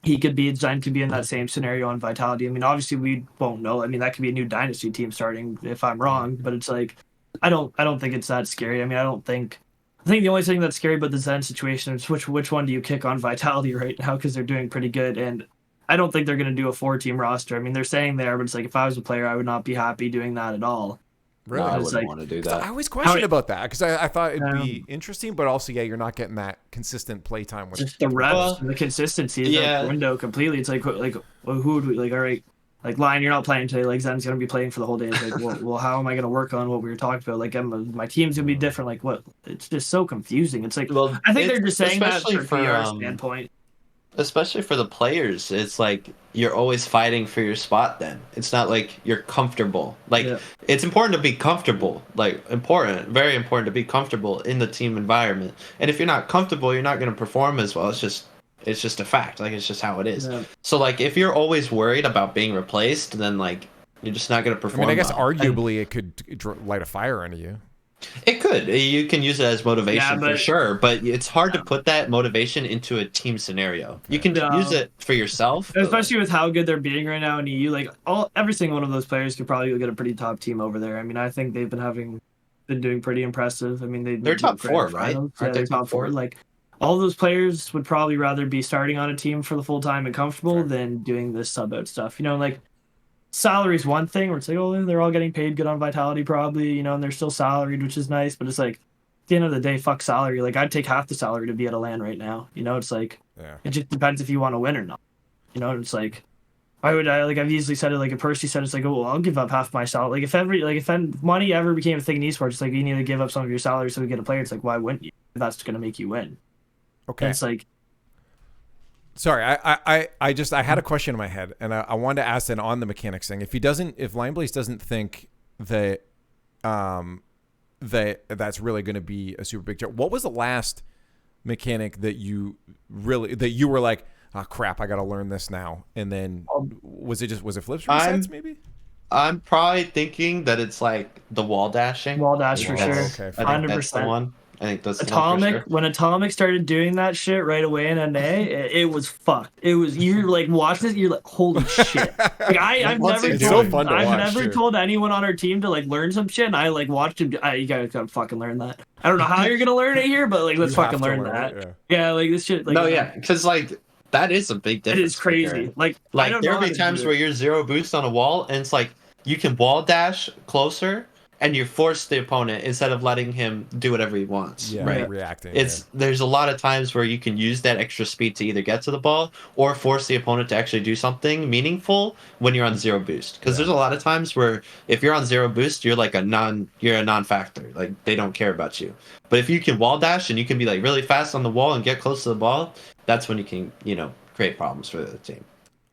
Zen could be in that same scenario on Vitality. I mean, obviously we won't know. I mean, that could be a new Dynasty team starting if I'm wrong, but it's like, I don't think it's that scary. I mean, I think the only thing that's scary about the Zen situation is which one do you kick on Vitality right now? Cause they're doing pretty good. And I don't think they're going to do a 4-team roster. I mean, they're saying there, but it's like, if I was a player, I would not be happy doing that at all. Really? No, I wouldn't want to do that. I always questioned about that because I thought it'd be interesting, but also, you're not getting that consistent play time with just the reps and the consistency is out the window completely. It's like who would we like? All right, like Lion, you're not playing today. Like Zen's gonna be playing for the whole day. It's like, well, how am I gonna work on what we were talking about? Like, my team's gonna be different. Like, what? It's just so confusing. It's like, I think they're just saying that from a PR standpoint. Especially for the players, it's like you're always fighting for your spot then. It's not like you're comfortable. Like it's important to be comfortable. Like very important to be comfortable in the team environment. And if you're not comfortable, you're not going to perform as well. It's just a fact. Like it's just how it is. Yeah. So like if you're always worried about being replaced, then like you're just not going to perform. I mean, I guess arguably it could light a fire under you. It could. You can use it as motivation for sure, but it's hard to put that motivation into a team scenario. You can use it for yourself, especially with how good they're being right now in EU. Like every single one of those players could probably get a pretty top team over there. I mean, I think they've been doing pretty impressive. I mean, they're top 4, right? Yeah, they're top 4. Like all those players would probably rather be starting on a team for the full time and comfortable than doing this sub out stuff. You know, like. Salary's one thing where it's like, oh, they're all getting paid good on Vitality probably, you know, and they're still salaried, which is nice, but it's like at the end of the day, fuck salary. Like I'd take half the salary to be at a LAN right now. You know, it's like it just depends if you want to win or not. You know, it's like I've easily said it, like if Percy said it's like, oh well, I'll give up half my salary. Like if money ever became a thing in esports, it's like you need to give up some of your salary so we get a player. It's like, why wouldn't you? That's gonna make you win. Okay. And it's like sorry, I had a question in my head, and I wanted to ask that on the mechanics thing. If Lionblaze doesn't think that that's really going to be a super big job, what was the last mechanic that you were like, oh crap, I got to learn this now? And then was it flips resets maybe? I'm probably thinking that it's like the wall dashing. Wall dash for sure. Okay, I think that's the 100%. one. I think that's the one for Atomic, sure. when Atomic started doing that shit right away in NA, it was fucked. It was, you're like watching this, you're like, holy shit. Like I've Once never you do told, it, fun to I've watch, never too. told anyone on our team to like learn some shit, and I like watched him. You guys gotta fucking learn that. I don't know how you're gonna learn it here, but like let's You have fucking to learn learn that. it, Yeah, like this shit. Like, No, yeah, because like that is a big it difference. is crazy. maker. Like I Like don't there know will how be to times do where it. you're zero boost on a wall, and it's like you can wall dash closer, and you force the opponent instead of letting him do whatever he wants. Yeah, right. reacting. There's a lot of times where you can use that extra speed to either get to the ball or force the opponent to actually do something meaningful when you're on zero boost. Because there's a lot of times where if you're on zero boost, you're like a non-factor. Like they don't care about you. But if you can wall dash and you can be like really fast on the wall and get close to the ball, that's when you can create problems for the team.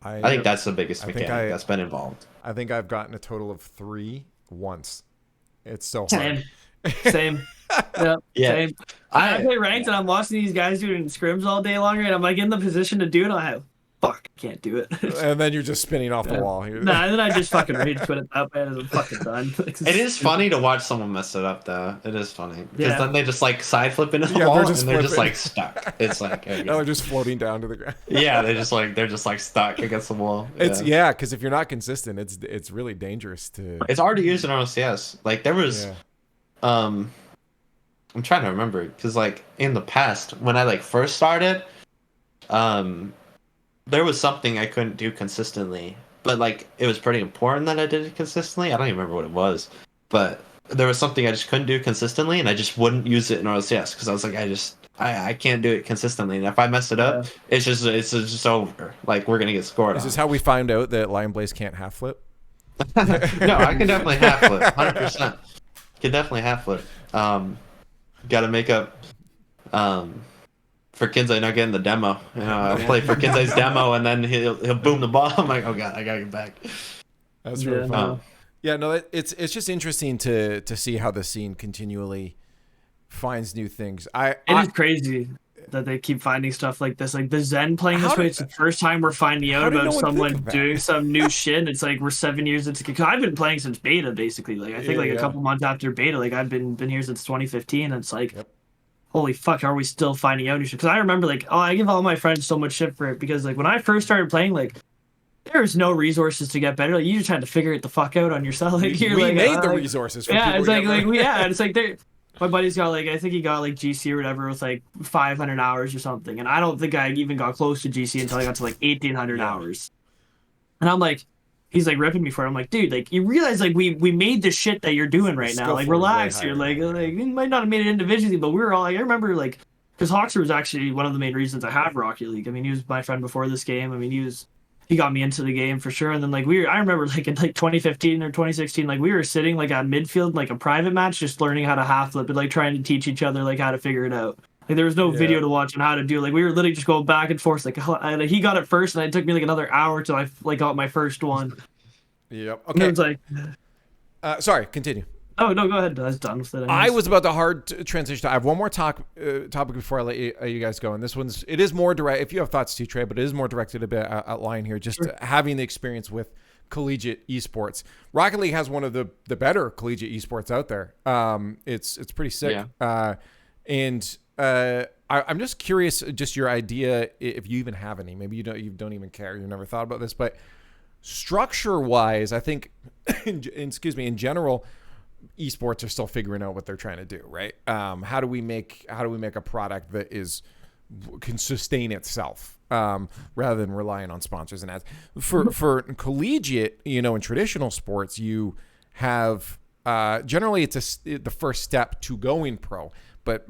I think that's the biggest mechanic that's been involved. I think I've gotten a total of 3 once. It's so hard. Same. Yep, Yeah. same. I play ranked and I'm watching these guys doing scrims all day longer, and I'm like in the position to do it. I fuck, I can't do it. And then you're just spinning off the wall. Nah, and then I just fucking rage quit at that point and I'm fucking done. It is funny to watch someone mess it up, though. It is funny because Yeah. then they just like side flip into the Yeah, wall they're and just they're just flipping. like stuck. It's like there you No, go. they're just floating down to the ground. Yeah, they're just like stuck against the wall. It's because if you're not consistent, it's really dangerous to. It's hard to use in RLCS. Like there was, I'm trying to remember because like in the past when I like first started, there was something I couldn't do consistently, but like it was pretty important that I did it consistently. I don't even remember what it was, but there was something I just couldn't do consistently, and I just wouldn't use it in RLCS because I was like, I can't do it consistently, and if I mess it up, it's just over. Like we're gonna get scored. Is on. this how we find out that Lionblaze can't half flip? No, I can definitely half flip, 100%. Can definitely half flip. Got to make up. For Kinsey not getting the demo. I play for Kinsey's demo, and then he'll boom the ball. I'm like, oh god, I gotta get back. That's really fun. Yeah, no, it's just interesting to see how the scene continually finds new things. It is crazy that they keep finding stuff like this. Like the Zen playing this way, it's the first time we're finding out about someone doing some new shit. And it's like we're 7 years into. Cause I've been playing since beta, basically. Like I think a couple months after beta. Like I've been here since 2015. And it's like. Yep. Holy fuck, are we still finding out new shit? Because I remember, like, I give all my friends so much shit for it. Because, like, when I first started playing, like, there was no resources to get better. Like, you just had to figure it the fuck out on yourself. Like, we made the resources for people. It's it's like, my buddy's got, like, I think he got, like, GC or whatever with, like, 500 hours or something. And I don't think I even got close to GC until I got to, like, 1,800 hours. And I'm like, he's like ripping me for it. I'm like, dude, like you realize like we made the shit that you're doing right now. Like relax here. Like you might not have made it individually, but we were all like, I remember like because Hawkser was actually one of the main reasons I have Rocket League. I mean, he was my friend before this game. I mean, he got me into the game for sure. And then like I remember like in like 2015 or 2016, like we were sitting like at midfield, like a private match, just learning how to half flip and like trying to teach each other like how to figure it out. Like there was no video to watch on how to do. Like we were literally just going back and forth. Like he got it first, and it took me like another hour till I like got my first one. Yep. Okay. And it was like, sorry. Continue. Oh no, go ahead. I was done with it. I was about to transition. I have one more topic before I let you guys go. And this it is more direct. If you have thoughts too, Trey, but it is more directed a bit at Lion here. Just having the experience with collegiate esports. Rocket League has one of the better collegiate esports out there. It's pretty sick. Yeah. I'm just curious, just your idea, if you even have any. Maybe you don't even care. You've never thought about this, but structure-wise, I think, in general, esports are still figuring out what they're trying to do, right? How do we make a product that can sustain itself rather than relying on sponsors and ads? For collegiate, in traditional sports, you have generally it's the first step to going pro. But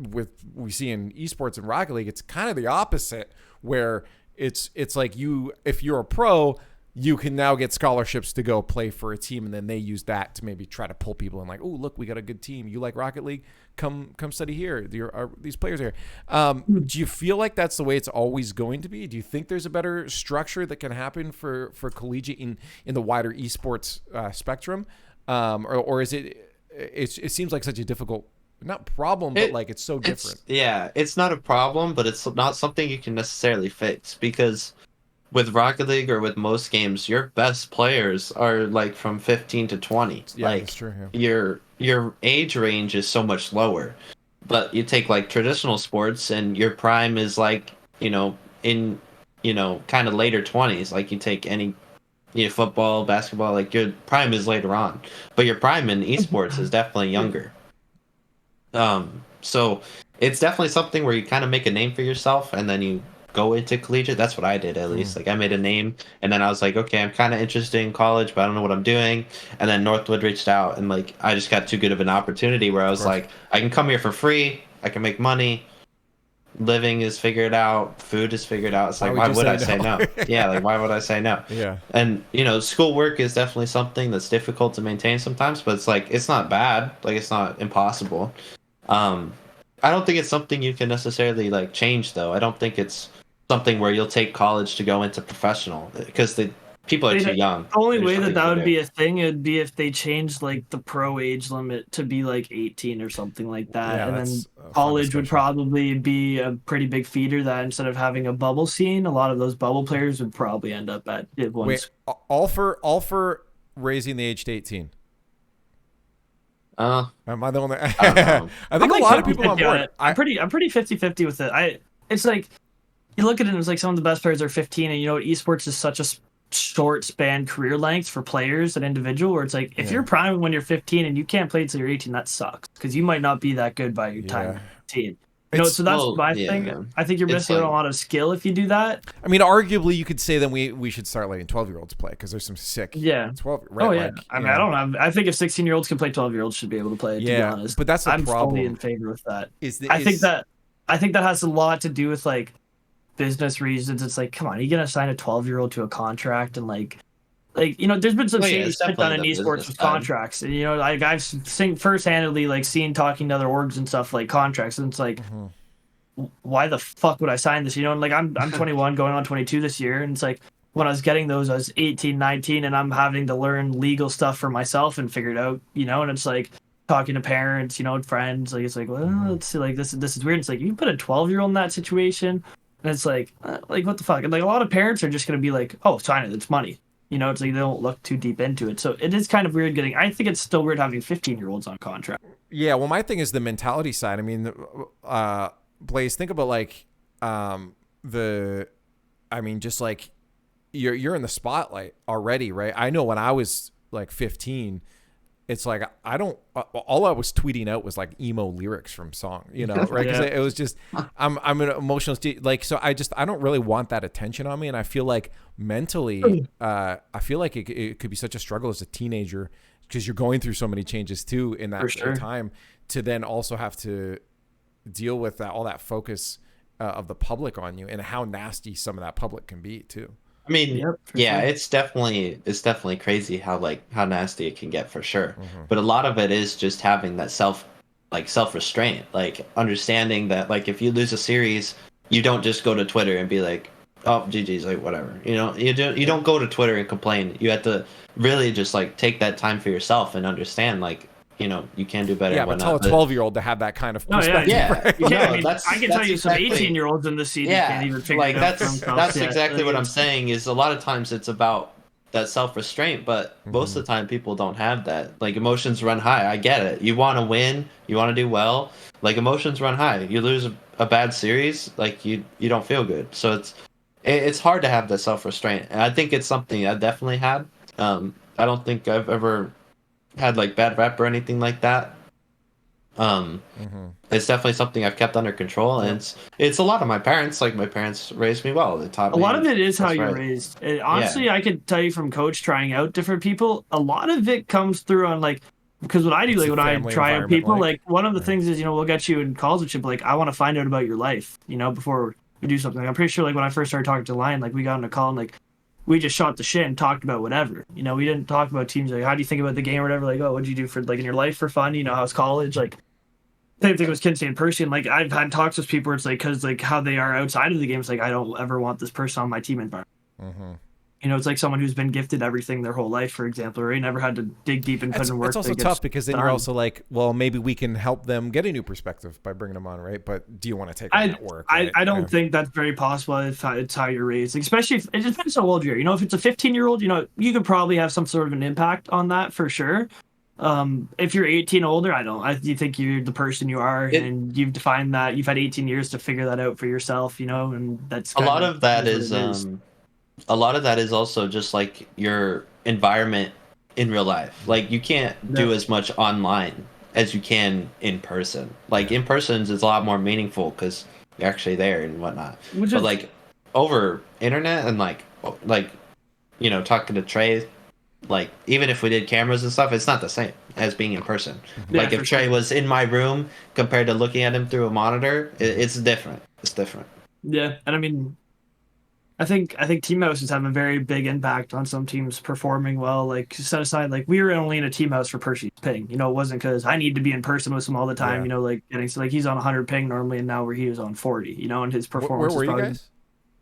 we see in esports and Rocket League, it's kind of the opposite, where it's like if you're a pro, you can now get scholarships to go play for a team, and then they use that to maybe try to pull people in. Like, oh, look, we got a good team. You like Rocket League? Come study here. These players are here. Do you feel like that's the way it's always going to be? Do you think there's a better structure that can happen for collegiate in the wider esports spectrum, or is it? It seems like such a difficult. Not problem, but like it's so different. It's not a problem, but it's not something you can necessarily fix because with Rocket League or with most games, your best players are like from 15 to 20. Yeah, like that's true. your age range is so much lower. But you take like traditional sports and your prime is like, in kind of later 20s. Like you take any football, basketball, like your prime is later on. But your prime in esports is definitely younger. So it's definitely something where you kind of make a name for yourself and then you go into collegiate. That's what I did, at least. Like I made a name and then I was like, okay, I'm kind of interested in college, but I don't know what I'm doing. And then Northwood reached out and like I just got too good of an opportunity where I was like, I can come here for free, I can make money, living is figured out, food is figured out. It's like, why would I say no? Yeah, like why would I say no? Yeah. And schoolwork is definitely something that's difficult to maintain sometimes, but it's like it's not bad, like it's not impossible. I don't think it's something you can necessarily like change though. I don't think it's something where you'll take college to go into professional because the people are too young. The only way that would be a thing would be if they changed like the pro age limit to be like 18 or something like that. Yeah, and then college would probably be a pretty big feeder that instead of having a bubble scene, a lot of those bubble players would probably end up at Div 1. Wait, all for raising the age to 18. Am I the only? I think a lot of people on board. I'm pretty 50-50 with it. It's like you look at it and it's like some of the best players are 15, and esports is such a short span career length for players and individual where it's like if you're prime when you're 15 and you can't play until you're 18, that sucks because you might not be that good by your time 18. So that's my thing. I think you're missing out on a lot of skill if you do that. I mean, arguably, you could say then we should start letting 12-year-olds play because there's some sick 12. Right? Oh yeah. I think if 16-year-olds can play, 12-year-olds should be able to play. To be honest, but that's the problem. I'm fully in favor with that. I think that has a lot to do with like business reasons. It's like, come on, are you gonna sign a 12-year-old to a contract and like there's been some shady shit done in esports with contracts, and like I've seen first-handedly like talking to other orgs and stuff like contracts, and it's like, why the fuck would I sign this? And like I'm 21 going on 22 this year, and it's like when I was getting those I was 18, 19, and I'm having to learn legal stuff for myself and figure it out, and it's like talking to parents, and friends, like it's like, well, it's like this is weird. It's like you put a 12-year-old in that situation, and it's like what the fuck? And like a lot of parents are just gonna be like, oh, sign it, it's money. It's like they don't look too deep into it. So it is kind of weird I think it's still weird having 15-year-olds on contract. Yeah, well, my thing is the mentality side. I mean, Blaze, think about like just like you're in the spotlight already, right? I know when I was like 15, it's like all I was tweeting out was like emo lyrics from song, right? Because it was just I'm an emotional like, so I don't really want that attention on me, and I feel like mentally I feel like it could be such a struggle as a teenager because you're going through so many changes too in that time to then also have to deal with all that focus of the public on you and how nasty some of that public can be too. I mean, it's definitely crazy how nasty it can get for sure. But a lot of it is just having that self restraint, like understanding that like if you lose a series, you don't just go to Twitter and be like, oh, GG's, like whatever. You don't go to Twitter and complain. You have to really just like take that time for yourself and understand like, you can do better. Yeah, but tell a 12-year-old to have that kind of perspective. I can tell you some 18-year-olds in the scene can't even figure it out. That's exactly what I'm saying. Is a lot of times it's about that self-restraint, but most of the time people don't have that. Like emotions run high. I get it. You want to win. You want to do well. Like emotions run high. You lose a bad series, like you don't feel good. So it's hard to have that self-restraint. And I think it's something I definitely had. I don't think I've ever had like bad rep or anything like that. It's definitely something I've kept under control, and it's a lot of my parents. Like my parents raised me well. They taught me. A lot of it is how you're raised. Honestly, I could tell you from coach trying out different people. A lot of it comes through on like, because what I do, like when I try out people, like one of the things is we'll get you in calls with you, but like I want to find out about your life, before we do something. I'm pretty sure like when I first started talking to Lion, like we got on a call and like we just shot the shit and talked about whatever. We didn't talk about teams like how do you think about the game or whatever. Like, oh, what'd you do for like in your life for fun? How's college? Like, same thing with Kinsey and Percy. And like I've had talks with people where it's like because like how they are outside of the game. It's like I don't ever want this person on my team environment. You know, it's like someone who's been gifted everything their whole life, for example, right? Never had to dig deep and put in work. It's also tough because then you're also like, well, maybe we can help them get a new perspective by bringing them on, right? But do you want to take on that work? Right? I don't think that's very possible if it's how you're raised, especially if it depends how old you are. You know, if it's a 15-year-old, you know, you could probably have some sort of an impact on that for sure. If you're 18 older, you think you're the person you are, and you've defined that. You've had 18 years to figure that out for yourself, you know, and that's a lot of that is. A lot of that is also just like your environment in real life. Like you can't do as much online as you can in person. Like in person is a lot more meaningful because you're actually there and whatnot. But like over internet and like you know, talking to Trey, like even if we did cameras and stuff, it's not the same as being in person. Like if Trey was in my room compared to looking at him through a monitor, it's different. It's different. Yeah, and I mean, I think team houses have a very big impact on some teams performing well. Like set aside, like we were only in a team house for Percy's ping. You know, it wasn't because I need to be in person with him all the time. You know, like getting like he's on 100 ping normally, and now where he was on 40. You know, and his performance. Where were you guys?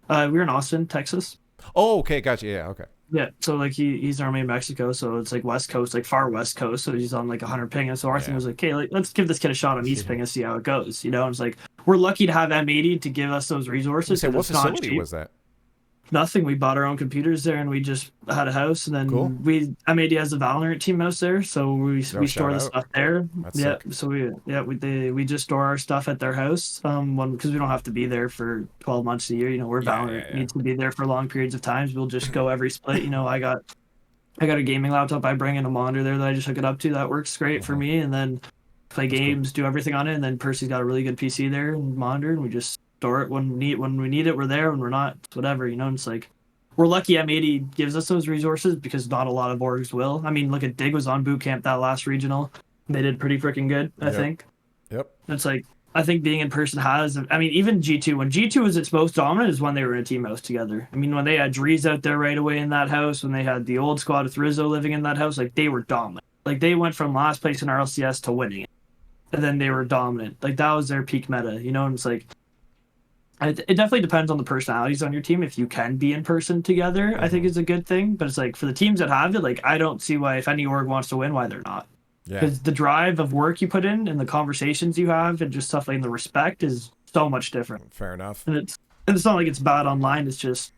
We were in Austin, Texas. Oh, okay, gotcha. Yeah, okay. Yeah, so like he's normally in Mexico, so it's like West Coast, like far West Coast. So he's on like 100 ping, and so our thing was like, okay, like let's give this kid a shot on East ping and see how it goes. You know, and it's like we're lucky to have M80 to give us those resources. So what facility was that? Nothing. We bought our own computers there, and we just had a house. And then M80 has a Valorant team house there, so we store the stuff there. That's sick. So we just store our stuff at their house. Because we don't have to be there for 12 months a year. You know, we're Valorant needs to be there for long periods of times. We'll just go every split. You know, I got a gaming laptop. I bring in a monitor there that I just hook it up to. That works great for me. And then play games, do everything on it. And then Percy's got a really good PC there and monitor, and we just store it when we need it. We're there. When we're not, it's whatever, you know. And it's like we're lucky M80 gives us those resources because not a lot of orgs will. I mean, look at Dig was on boot camp that last regional. They did pretty freaking good, I think. Yep. It's like I think being in person has. I mean, even G2 when G2 was its most dominant is when they were in a team house together. I mean, when they had Drees out there right away in that house, when they had the old squad with Rizzo living in that house, like they were dominant. Like they went from last place in RLCS to winning it, and then they were dominant. Like that was their peak meta, you know. And it's like. It definitely depends on the personalities on your team. If you can be in person together, I think is a good thing. But it's like for the teams that have it, like I don't see why if any org wants to win, why they're not. Because the drive of work you put in and the conversations you have and just stuff like the respect is so much different. Fair enough. And it's not like it's bad online. It's just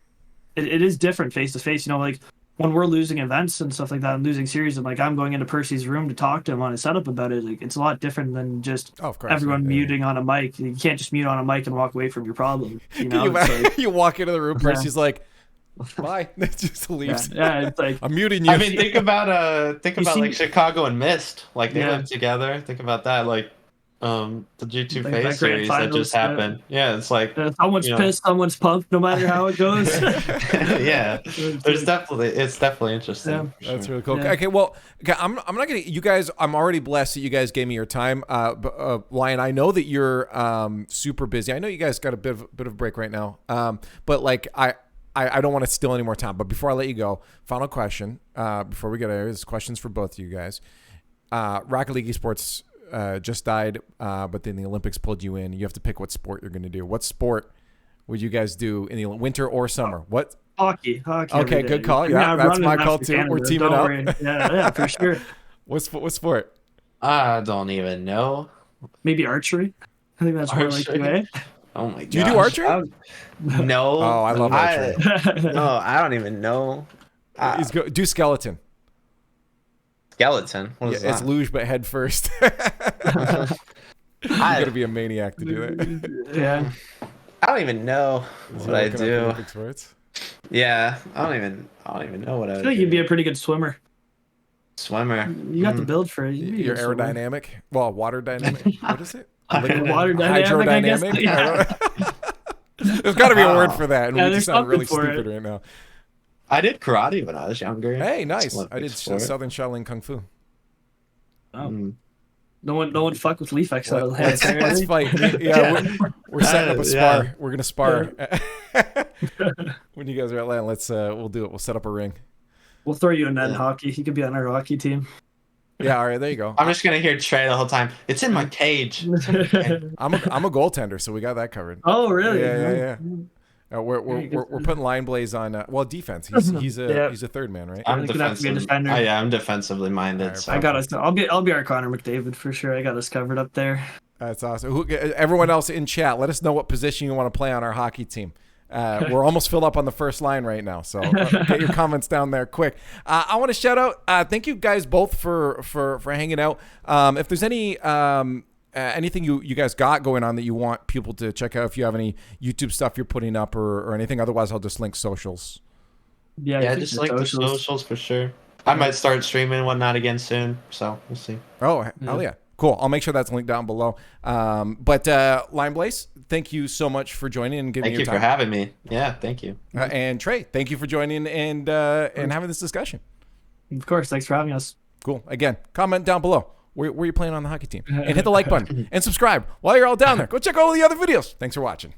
it is different face to face. You know, like when we're losing events and stuff like that and losing series, and like I'm going into Percy's room to talk to him on his setup about it, like it's a lot different than just everyone muting on a mic. You can't just mute on a mic and walk away from your problem. You know, you walk into the room, Percy's like, bye. It just leaves. Yeah, it's like I'm muting you. I mean, think about like Chicago and Mist. Like they live together. Think about that. Like the G2 like phase series that just happened. Yeah, it's like someone's pissed, someone's pumped, no matter how it goes. Yeah, it's definitely interesting. Yeah, that's really cool. Okay, well, I'm not gonna. You guys, I'm already blessed that you guys gave me your time. Lion, I know that you're super busy. I know you guys got a bit of break right now. But like I don't want to steal any more time. But before I let you go, final question. Before we get there, this questions for both of you guys. Rocket League Esports just died, but then the Olympics pulled you in. You have to pick what sport you're going to do. What sport would you guys do in the winter or summer? What? Hockey. Okay, good call. Yeah, that's my call too. We're teaming up. Yeah, for sure. What sport? I don't even know. Maybe archery. I think that's more like QA. Oh my god. Do you do archery? No. Oh, I love archery. No, I don't even know. Do skeleton. Skeleton? What is that? It's luge, but head first. You gotta be a maniac to do that. Yeah. I don't even know what I do. Sports? Yeah, I don't even know what I would do. I feel like you'd be a pretty good swimmer. Swimmer. You got the build for it. You're aerodynamic. Well, water dynamic. What is it? Water dynamic. Hydrodynamic. Yeah. There's got to be a word for that, and we just sound really stupid right now. I did karate when I was younger. Hey, nice. I did Southern Shaolin Kung Fu. Oh. No one fuck with Leafex. Let's fight. Yeah, we're setting up a spar. Yeah. We're gonna spar. When you guys are at land, we'll do it. We'll set up a ring. We'll throw you a net in hockey. You could be on our hockey team. Yeah, all right, there you go. I'm just gonna hear Trey the whole time. It's in my cage. I'm a goaltender, so we got that covered. Oh, really? Yeah. We're putting Lionblaze on defense. He's a third man, right? I'm I'm defensively minded. Right, so. I got us. I'll be our Connor McDavid for sure. I got us covered up there. That's awesome. Everyone else in chat, let us know what position you want to play on our hockey team. We're almost filled up on the first line right now, so get your comments down there quick. I want to shout out. Thank you guys both for hanging out. If there's anything you guys got going on that you want people to check out, if you have any YouTube stuff you're putting up or anything, otherwise I'll just link socials. Yeah, just link the socials for sure. I might start streaming and whatnot again soon, so we'll see. Oh, hell yeah. Cool. I'll make sure that's linked down below. But Lionblaze, thank you so much for joining and giving me your time. Thank you for having me. Yeah, thank you. And Trey, thank you for joining and having this discussion. Of course. Thanks for having us. Cool. Again, comment down below where you're playing on the hockey team. And hit the like button and subscribe while you're all down there. Go check all the other videos. Thanks for watching.